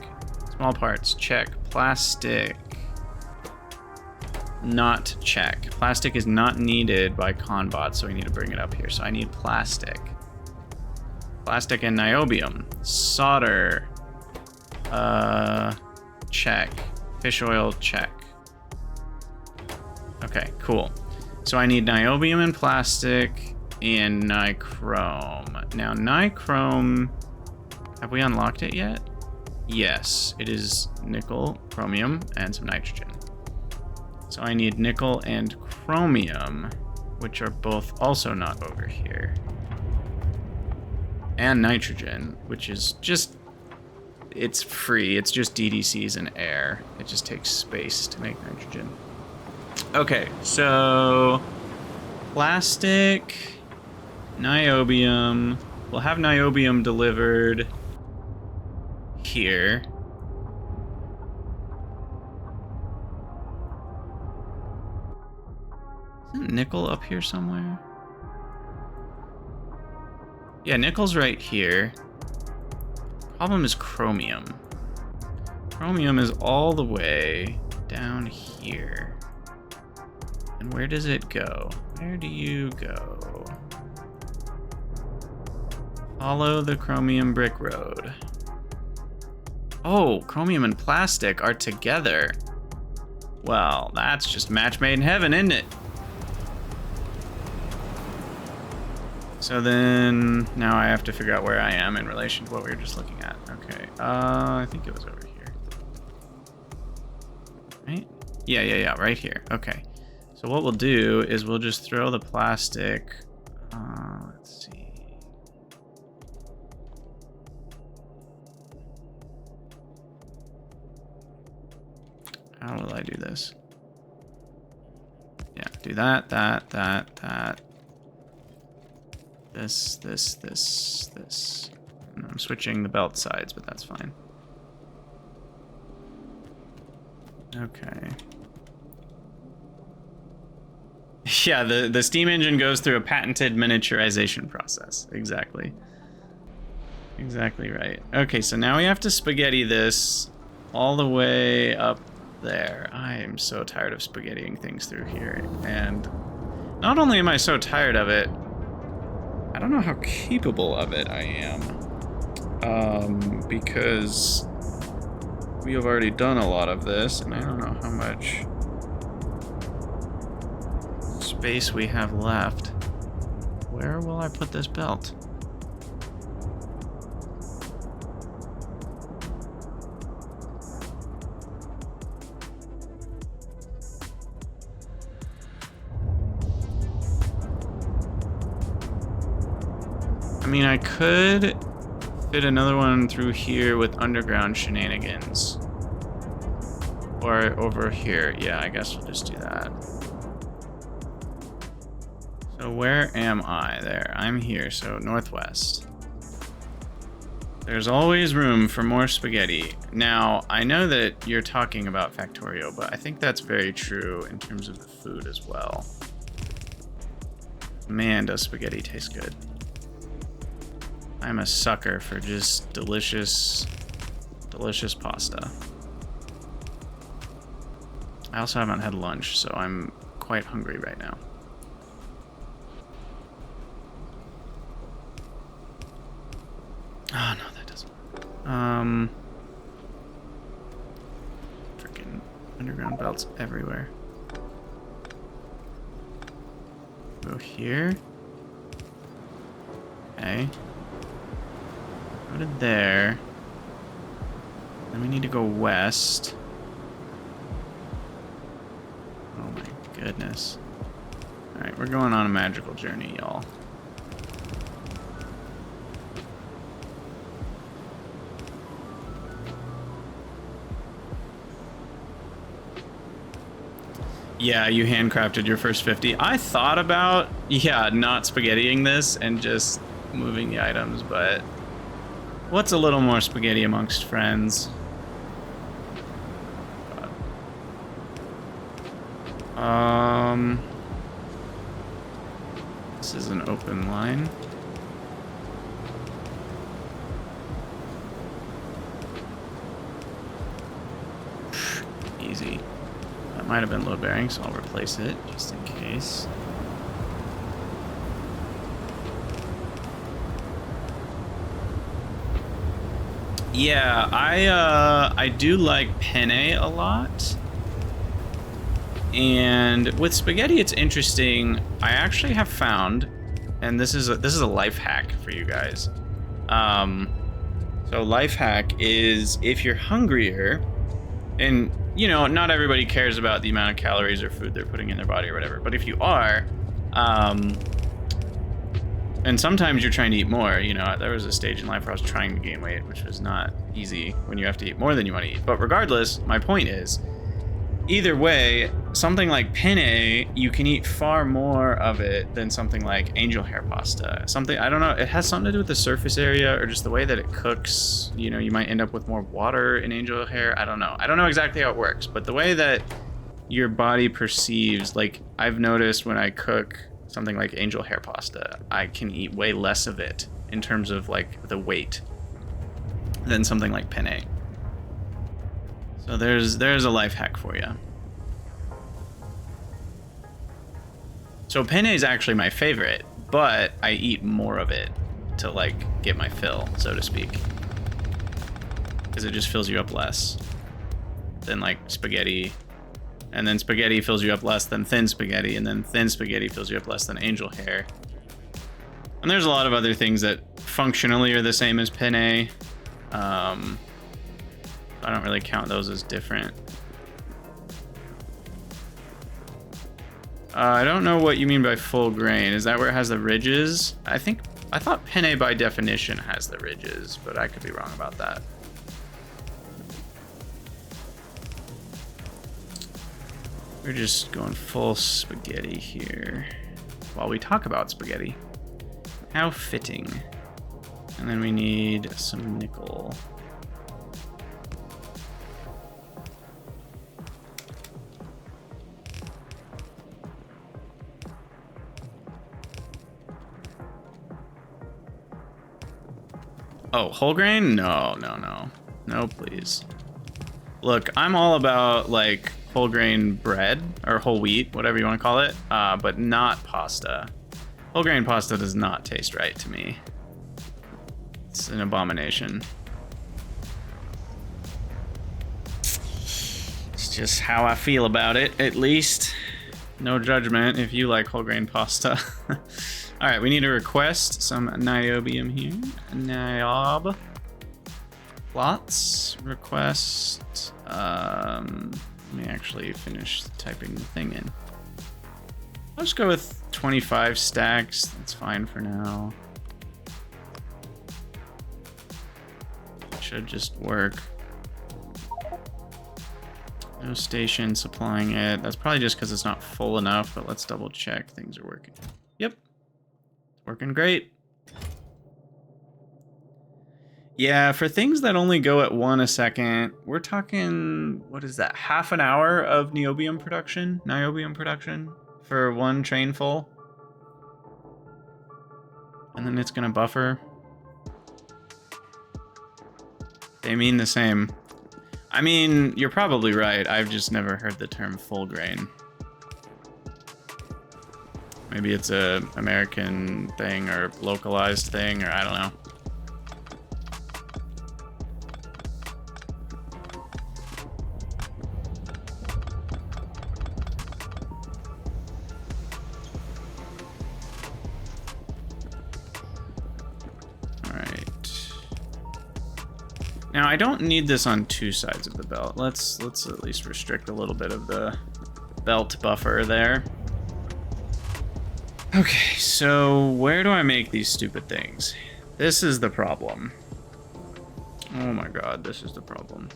A: Small parts, check. Plastic, not check. Plastic is not needed by Conbot, so we need to bring it up here. So I need plastic. Plastic and niobium. Solder, check. Fish oil, check. Okay, cool. So I need niobium and plastic and nichrome. Now nichrome, have we unlocked it yet? Yes, it is nickel, chromium, and some nitrogen. So I need nickel and chromium, which are both also not over here. And nitrogen, which is just, it's free. It's just DDCs and air. It just takes space to make nitrogen. Okay, so plastic, niobium. We'll have niobium delivered here. Isn't nickel up here somewhere? Yeah, nickel's right here. Problem is chromium. Chromium is all the way down here. And where does it go? Where do you go? Follow the chromium brick road. Oh, chromium and plastic are together. Well, that's just match made in heaven, isn't it? So then, now I have to figure out where I am in relation to what we were just looking at. Okay, I think it was over here. Right? Yeah, right here. Okay. So what we'll do is we'll just throw the plastic, let's see. How will I do this? Yeah, do that. This. And I'm switching the belt sides, but that's fine. Okay. Yeah, the steam engine goes through a patented miniaturization process. Exactly. Exactly right. Okay, so now we have to spaghetti this all the way up there. I am so tired of spaghettiing things through here. And not only am I so tired of it, I don't know how capable of it I am. Because we have already done a lot of this, and I don't know how much space we have left. Where will I put this belt? I mean, I could fit another one through here with underground shenanigans. Or over here. Yeah, I guess we'll just do that. So where am I? There, I'm here, so northwest. There's always room for more spaghetti. Now, I know that you're talking about Factorio, but I think that's very true in terms of the food as well. Man, does spaghetti taste good. I'm a sucker for just delicious pasta. I also haven't had lunch, so I'm quite hungry right now. Oh, no, that doesn't work. Freaking underground belts everywhere. Go here. Okay. Go to there. Then we need to go west. Oh my goodness. Alright, we're going on a magical journey, y'all. Yeah, you handcrafted your first 50. I thought about, not spaghettiing this and just moving the items, but what's a little more spaghetti amongst friends? This is an open line. Easy. That might have been load bearing, so I'll replace it just in case. Yeah, I do like penne a lot. And with spaghetti, it's interesting. I actually have found, and this is a life hack for you guys. So life hack is if you're hungrier, and you know, not everybody cares about the amount of calories or food they're putting in their body or whatever, but if you are, and sometimes you're trying to eat more, you know, there was a stage in life where I was trying to gain weight, which was not easy when you have to eat more than you want to eat. But regardless, my point is, either way, something like penne, you can eat far more of it than something like angel hair pasta. Something, I don't know, it has something to do with the surface area or just the way that it cooks. You know, you might end up with more water in angel hair. I don't know exactly how it works, but the way that your body perceives. Like, I've noticed when I cook something like angel hair pasta, I can eat way less of it in terms of like the weight than something like penne. So there's a life hack for you. So penne is actually my favorite, but I eat more of it to like get my fill, so to speak, because it just fills you up less than like spaghetti, and then spaghetti fills you up less than thin spaghetti, and then thin spaghetti fills you up less than angel hair. And there's a lot of other things that functionally are the same as penne. I don't really count those as different. I don't know what you mean by full grain. Is that where it has the ridges? I thought penne by definition has the ridges, but I could be wrong about that. We're just going full spaghetti here while we talk about spaghetti. How fitting. And then we need some nickel. Oh, whole grain? No, no, no. No, please. Look, I'm all about, like, whole grain bread, or whole wheat, whatever you want to call it, but not pasta. Whole grain pasta does not taste right to me. It's an abomination. It's just how I feel about it, at least. No judgment if you like whole grain pasta. Alright, we need to request some niobium here. Niob. Plots. Request. Let me actually finish typing the thing in. I'll just go with 25 stacks. That's fine for now. Should just work. No station supplying it. That's probably just because it's not full enough, but let's double check things are working. Yep. Working great. Yeah, for things that only go at 1 a second, we're talking, what is that, half an hour of niobium production for one train full. And then it's gonna buffer. They mean the same. I mean, you're probably right. I've just never heard the term full grain. Maybe it's a American thing or localized thing, or I don't know. Now, I don't need this on two sides of the belt. Let's at least restrict a little bit of the belt buffer there. Okay, so where do I make these stupid things? This is the problem. Oh my god, this is the problem.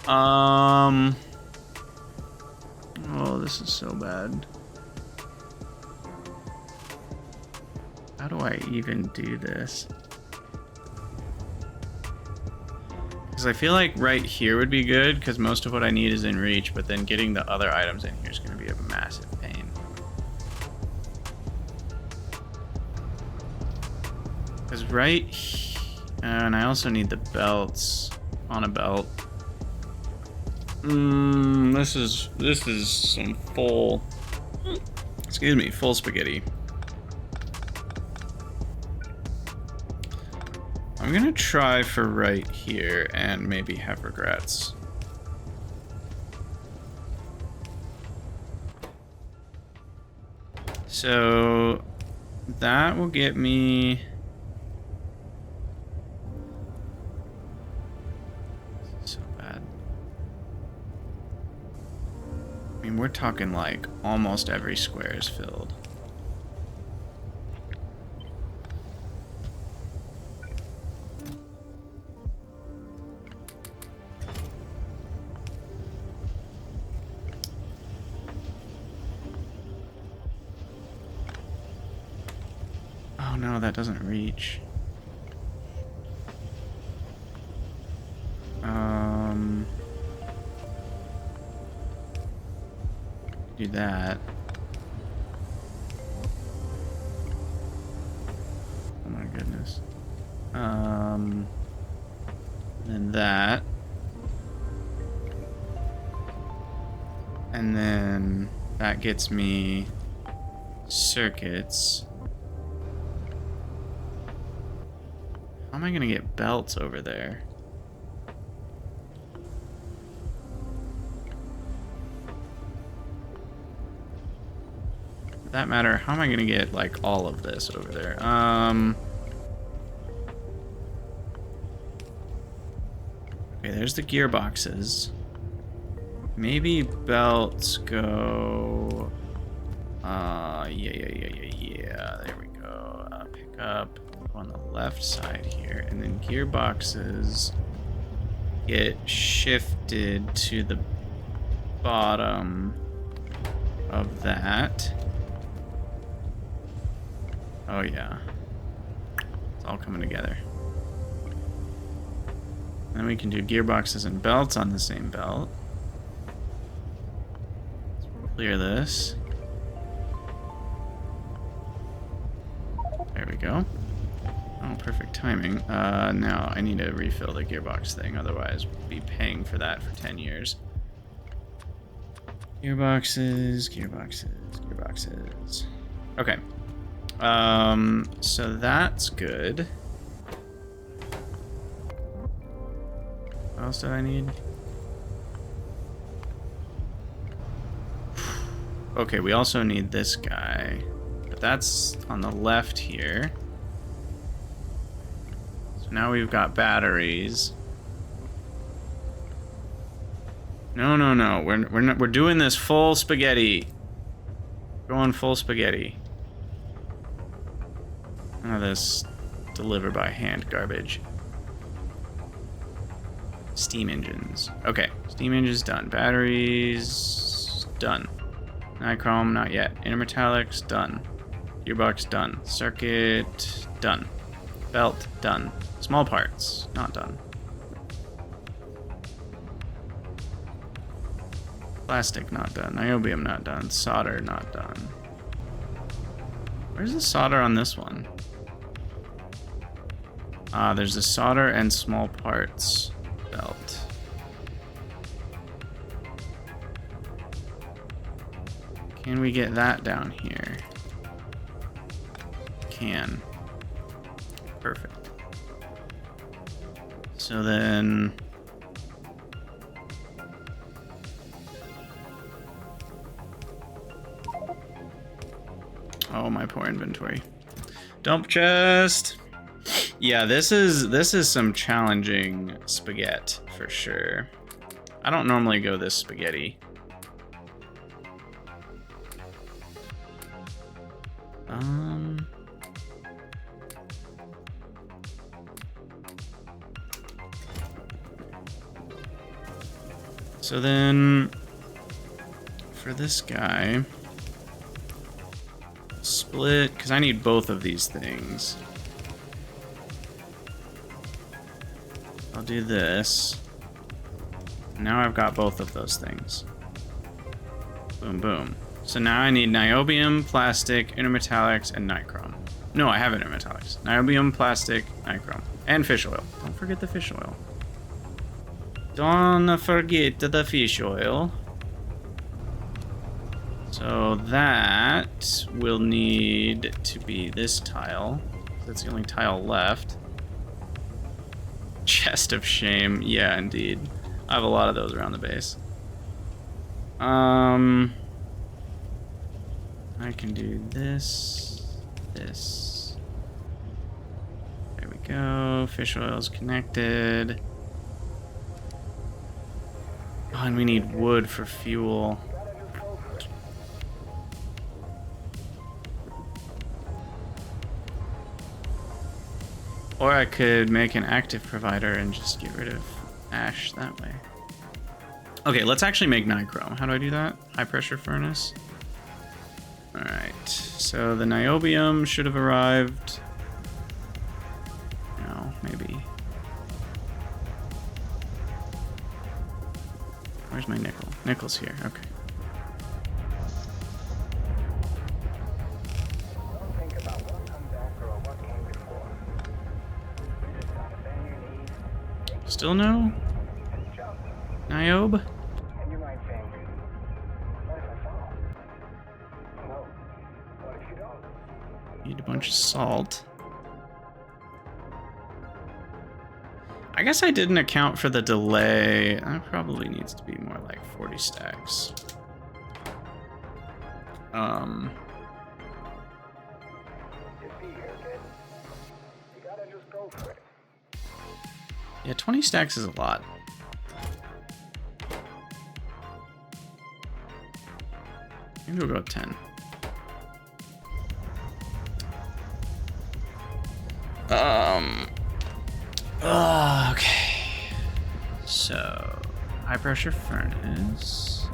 A: Oh, this is so bad. How do I even do this? Because I feel like right here would be good, because most of what I need is in reach, but then getting the other items in here is going to be a massive pain. Because right here, and I also need the belts on a belt. This is some full, excuse me, full spaghetti. I'm gonna try for right here and maybe have regrets. So that will get me. So bad. I mean, we're talking like almost every square is filled. No, that doesn't reach. Do that. Oh my goodness. Then that. And then that gets me circuits. How am I gonna get belts over there? For that matter, how am I gonna get like all of this over there? Okay, there's the gearboxes. Maybe belts go. Yeah. There we go. Pick up on the left side here, and then gearboxes get shifted to the bottom of that. Oh yeah, it's all coming together. Then we can do gearboxes and belts on the same belt. Let's clear this. There we go. Oh, perfect timing. Now I need to refill the gearbox thing, otherwise we'll be paying for that for 10 years. Gearboxes. Okay. So that's good. What else did I need? Okay, we also need this guy. But that's on the left here. So now we've got batteries. No. We're doing this full spaghetti. Going full spaghetti. None of this deliver by hand garbage. Steam engines. Okay, steam engines done. Batteries done. Nichrome not yet. Intermetallics done. Gearbox done. Circuit done. Belt done. Small parts not done. Plastic not done. Niobium not done. Solder not done. Where's the solder on this one? There's a solder and small parts belt. Can we get that down here? Can. Perfect. So then... Oh, my poor inventory. Dump chest! Yeah, this is some challenging spaghetti for sure. I don't normally go this spaghetti. So then for this guy, split, because I need both of these things. I'll do this. Now I've got both of those things. Boom, boom. So now I need niobium, plastic, intermetallics, and nichrome. No, I have intermetallics. Niobium, plastic, nichrome, and fish oil. Don't forget the fish oil. Don't forget the fish oil. So that will need to be this tile. That's the only tile left. Chest of shame. Yeah, indeed. I have a lot of those around the base. I can do this. There we go. Fish oil's connected. Oh, and we need wood for fuel. Or I could make an active provider and just get rid of ash that way. Okay, let's actually make nichrome. How do I do that? High pressure furnace. Alright, so the niobium should have arrived. No, maybe. Where's my nickel? Nickel's here, okay. Still no? Niobe?
B: And you might think, what if I fall? No. What if you don't?
A: Need a bunch of salt. I guess I didn't account for the delay. That probably needs to be more like 40 stacks.
B: Just be here, kid. You gotta just go for it.
A: Yeah, 20 stacks is a lot. Maybe we'll go with 10. Okay. So, high pressure furnace.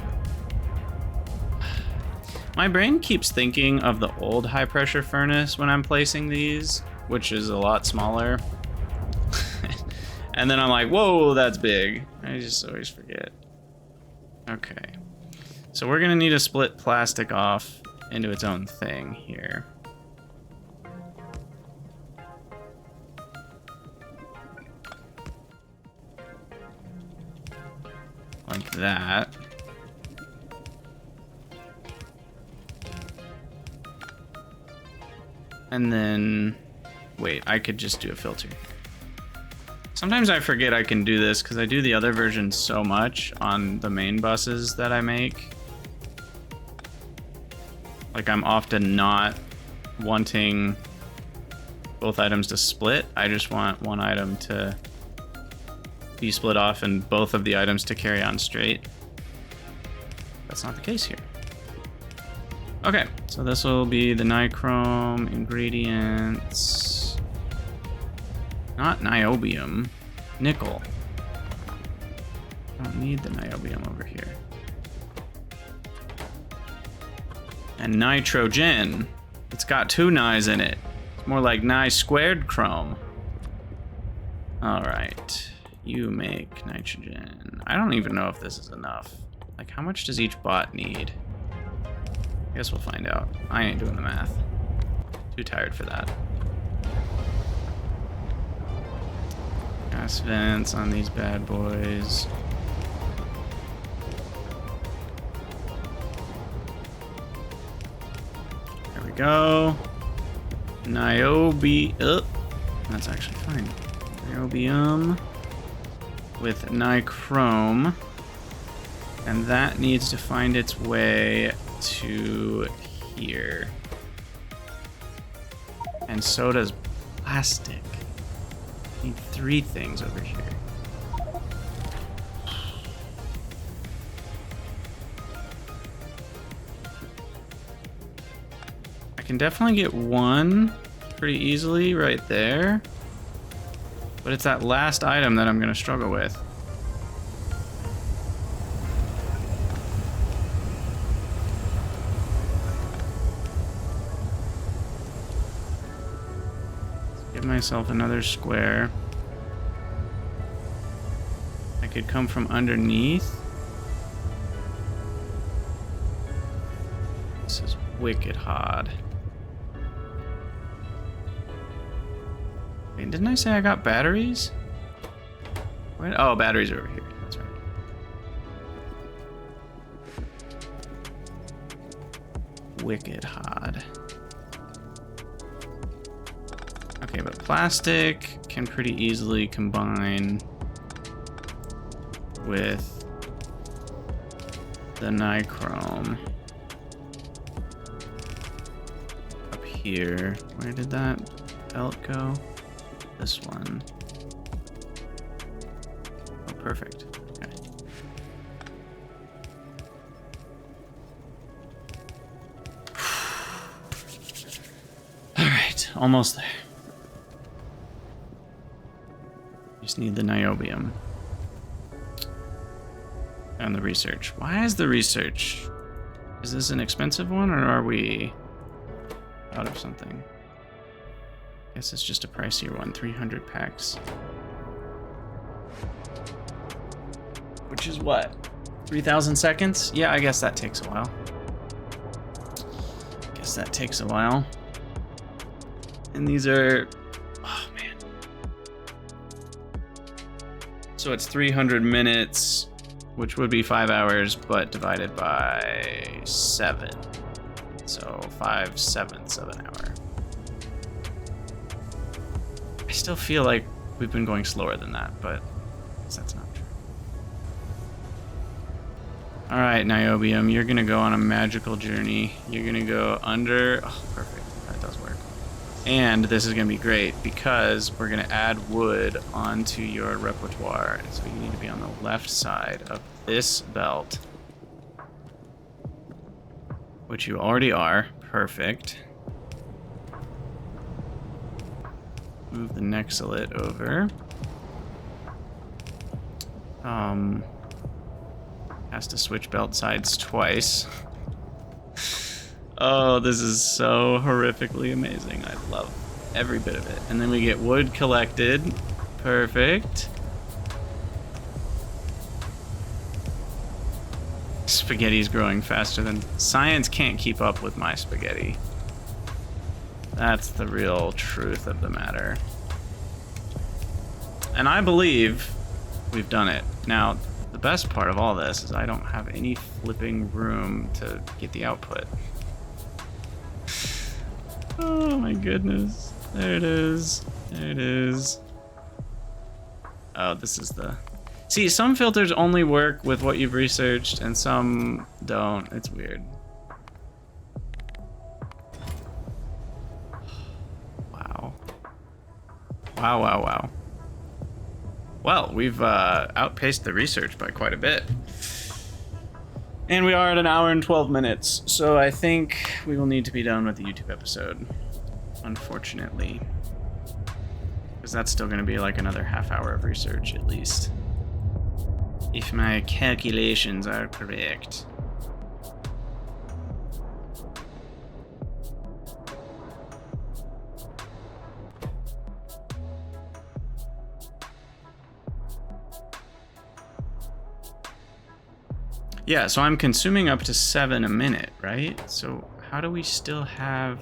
A: My brain keeps thinking of the old high pressure furnace when I'm placing these, which is a lot smaller. And then I'm like, whoa, that's big. I just always forget. Okay. So we're gonna need to split plastic off into its own thing here. Like that. And then, wait, I could just do a filter. Sometimes I forget I can do this because I do the other version so much on the main buses that I make. Like, I'm often not wanting both items to split. I just want one item to be split off and both of the items to carry on straight. That's not the case here. Okay, so this will be the nichrome ingredients. Not niobium, nickel. I don't need the niobium over here. And nitrogen. It's got 2 Nis in it. It's more like Ni squared chrome. All right, you make nitrogen. I don't even know if this is enough. Like, how much does each bot need? I guess we'll find out. I ain't doing the math. Too tired for that. Gas vents on these bad boys. There we go. Niobium. That's actually fine. Niobium with nichrome. And that needs to find its way to here. And so does plastic. Need 3 things over here. I can definitely get 1 pretty easily right there. But it's that last item that I'm gonna struggle with. Give myself another square. I could come from underneath. This is wicked hard. Wait, didn't I say I got batteries? Wait, oh, batteries are over here. That's right. Wicked hard. Okay, but plastic can pretty easily combine with the nichrome up here. Where did that belt go? This one. Oh, perfect. Okay. All right, almost there. Just need the niobium. And the research. Why is the research? Is this an expensive one, or are we out of something? Guess it's just a pricier one. 300 packs. Which is what? 3,000 seconds? Yeah, I guess that takes a while. Guess that takes a while. And these are... Oh, man. So it's 300 minutes, which would be 5 hours, but divided by 7. So 5/7 of an hour. I still feel like we've been going slower than that, but I guess that's not true. All right, Niobium, you're gonna go on a magical journey. You're gonna go under. Oh, perfect. That does work. And this is gonna be great because we're gonna add wood onto your repertoire. And so you need to be on the left side of this belt, which you already are. Perfect. Move the Nexalit over. Has to switch belt sides twice. Oh, this is so horrifically amazing. I love every bit of it. And then we get wood collected. Perfect. Spaghetti's growing faster than... Science can't keep up with my spaghetti. That's the real truth of the matter. And I believe we've done it. Now, the best part of all this is I don't have any flipping room to get the output. Oh my goodness. There it is. There it is. Oh, this is the... See, some filters only work with what you've researched and some don't. It's weird. Wow. Wow, wow, wow. Well, we've outpaced the research by quite a bit. And we are at 1 hour and 12 minutes, so I think we will need to be done with the YouTube episode, unfortunately. Because that's still going to be like another half hour of research at least. If my calculations are correct. Yeah, so I'm consuming up to 7 a minute, right? So how do we still have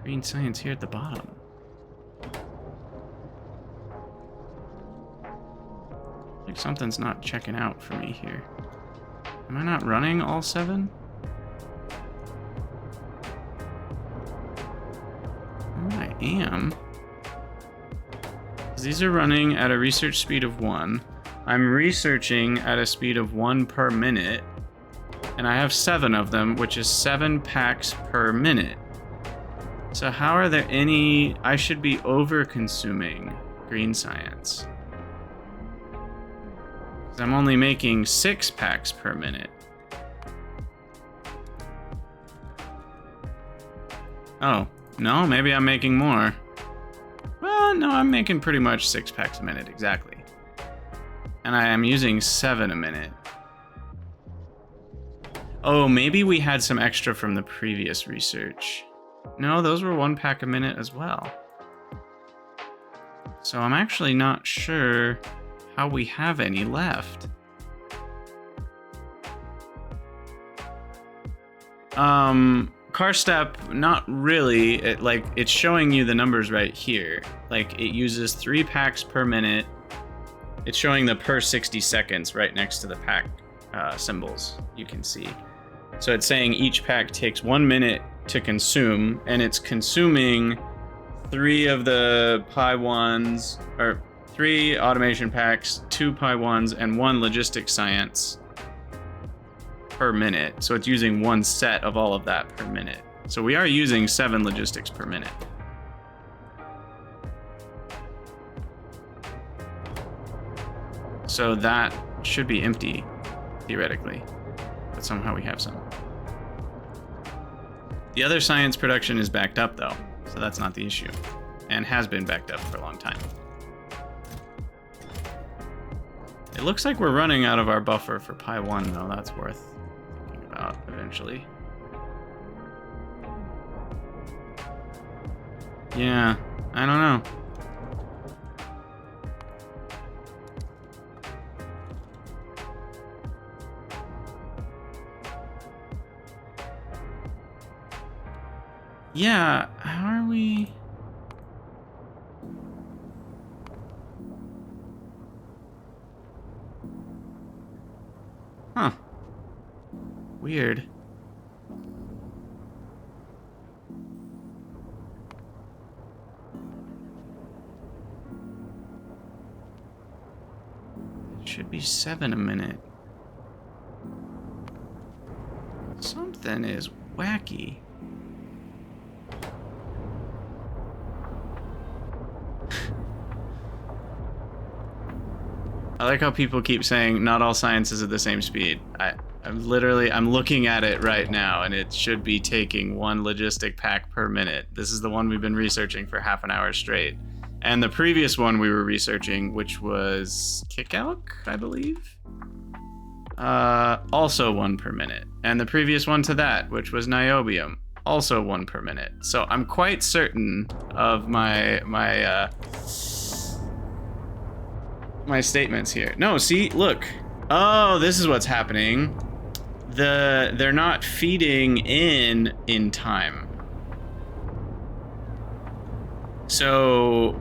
A: green science here at the bottom? Like something's not checking out for me here. Am I not running all 7? Oh, I am. 'Cause these are running at a research speed of 1. I'm researching at a speed of 1 per minute, and I have 7 of them, which is 7 packs per minute. So how are there any... I should be over-consuming green science. Because I'm only making 6 packs per minute. Oh, no, maybe I'm making more. Well, no, I'm making pretty much 6 packs a minute, exactly. And I am using 7 a minute. Oh, maybe we had some extra from the previous research. No, those were 1 pack a minute as well. So I'm actually not sure how we have any left. Car step, not really. It's showing you the numbers right here. Like, it uses 3 packs per minute. It's showing the per 60 seconds right next to the pack symbols, you can see. So it's saying each pack takes 1 minute to consume, and it's consuming 3 of the Pi1s, or 3 automation packs, 2 Pi1s, and 1 logistics science per minute. So it's using 1 set of all of that per minute. So we are using 7 logistics per minute. So that should be empty, theoretically. But somehow we have some. The other science production is backed up, though. So that's not the issue. And has been backed up for a long time. It looks like we're running out of our buffer for Pi1, though. That's worth thinking about eventually. Yeah, I don't know. Yeah, how are we... Huh. Weird. It should be 7 a minute. Something is wacky. I like how people keep saying not all science is at the same speed. I'm looking at it right now, and it should be taking 1 logistic pack per minute. This is the one we've been researching for half an hour straight. And the previous one we were researching, which was Kickalk, I believe? Also 1 per minute. And the previous one to that, which was Niobium, also 1 per minute. So I'm quite certain of my statements here. No, see, look. Oh, this is what's happening. They're not feeding in time. So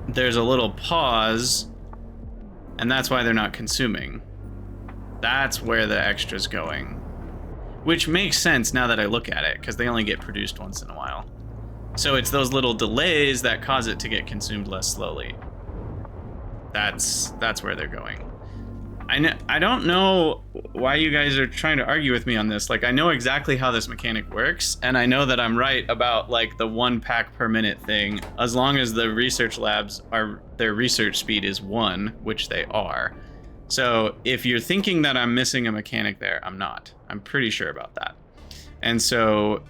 A: there's a little pause, and that's why they're not consuming. That's where the extra's going. Which makes sense now that I look at it, because they only get produced once in a while. So it's those little delays that cause it to get consumed less slowly. That's where they're going. I don't know why you guys are trying to argue with me on this. Like, I know exactly how this mechanic works, and I know that I'm right about like the 1 pack per minute thing, as long as the research labs their research speed is 1, which they are. So if you're thinking that I'm missing a mechanic there, I'm not. I'm pretty sure about that. And so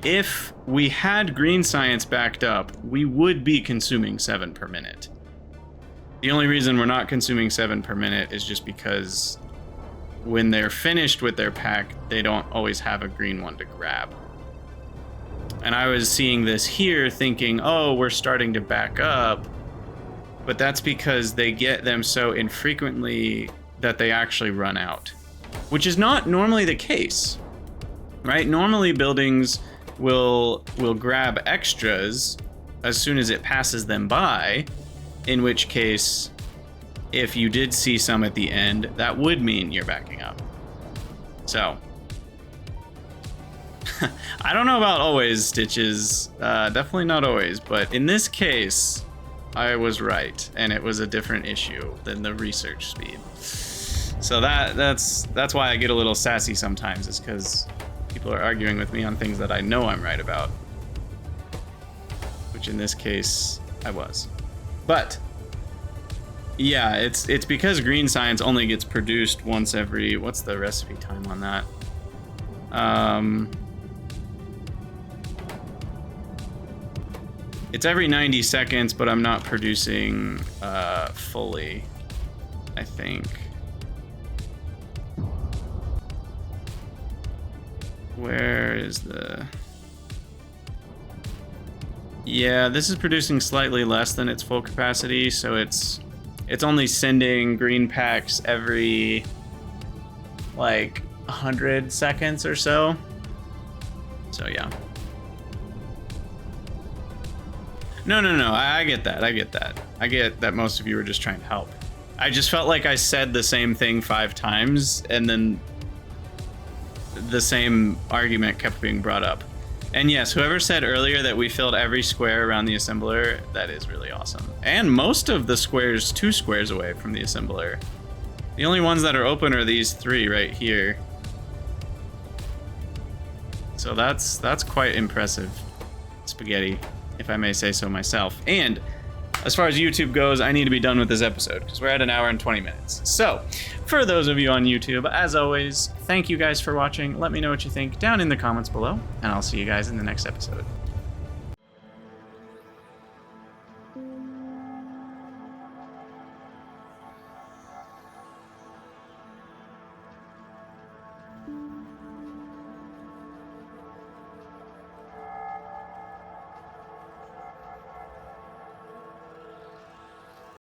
A: if we had green science backed up, we would be consuming 7 per minute. The only reason we're not consuming 7 per minute is just because when they're finished with their pack, they don't always have a green one to grab. And I was seeing this here thinking, oh, we're starting to back up. But that's because they get them so infrequently that they actually run out, which is not normally the case, right? Normally buildings will grab extras as soon as it passes them by, in which case, if you did see some at the end, that would mean you're backing up. So, I don't know about always, Stitches. Definitely not always, but in this case, I was right, and it was a different issue than the research speed. So that's why I get a little sassy sometimes, is because people are arguing with me on things that I know I'm right about. Which in this case, I was. But yeah, it's because green science only gets produced once every, what's the recipe time on that? It's every 90 seconds, but I'm not producing fully, I think. Where is the... Yeah, this is producing slightly less than its full capacity, so it's only sending green packs every like 100 seconds or so. So yeah. No, I get that. I get that most of you were just trying to help. I just felt like I said the same thing 5 times, and then the same argument kept being brought up. And yes, whoever said earlier that we filled every square around the assembler, that is really awesome. And most of the squares 2 squares away from the assembler. The only ones that are open are these 3 right here. So that's quite impressive spaghetti, if I may say so myself. And as far as YouTube goes, I need to be done with this episode because we're at 1 hour and 20 minutes. So for those of you on YouTube, as always, thank you guys for watching. Let me know what you think down in the comments below, and I'll see you guys in the next episode.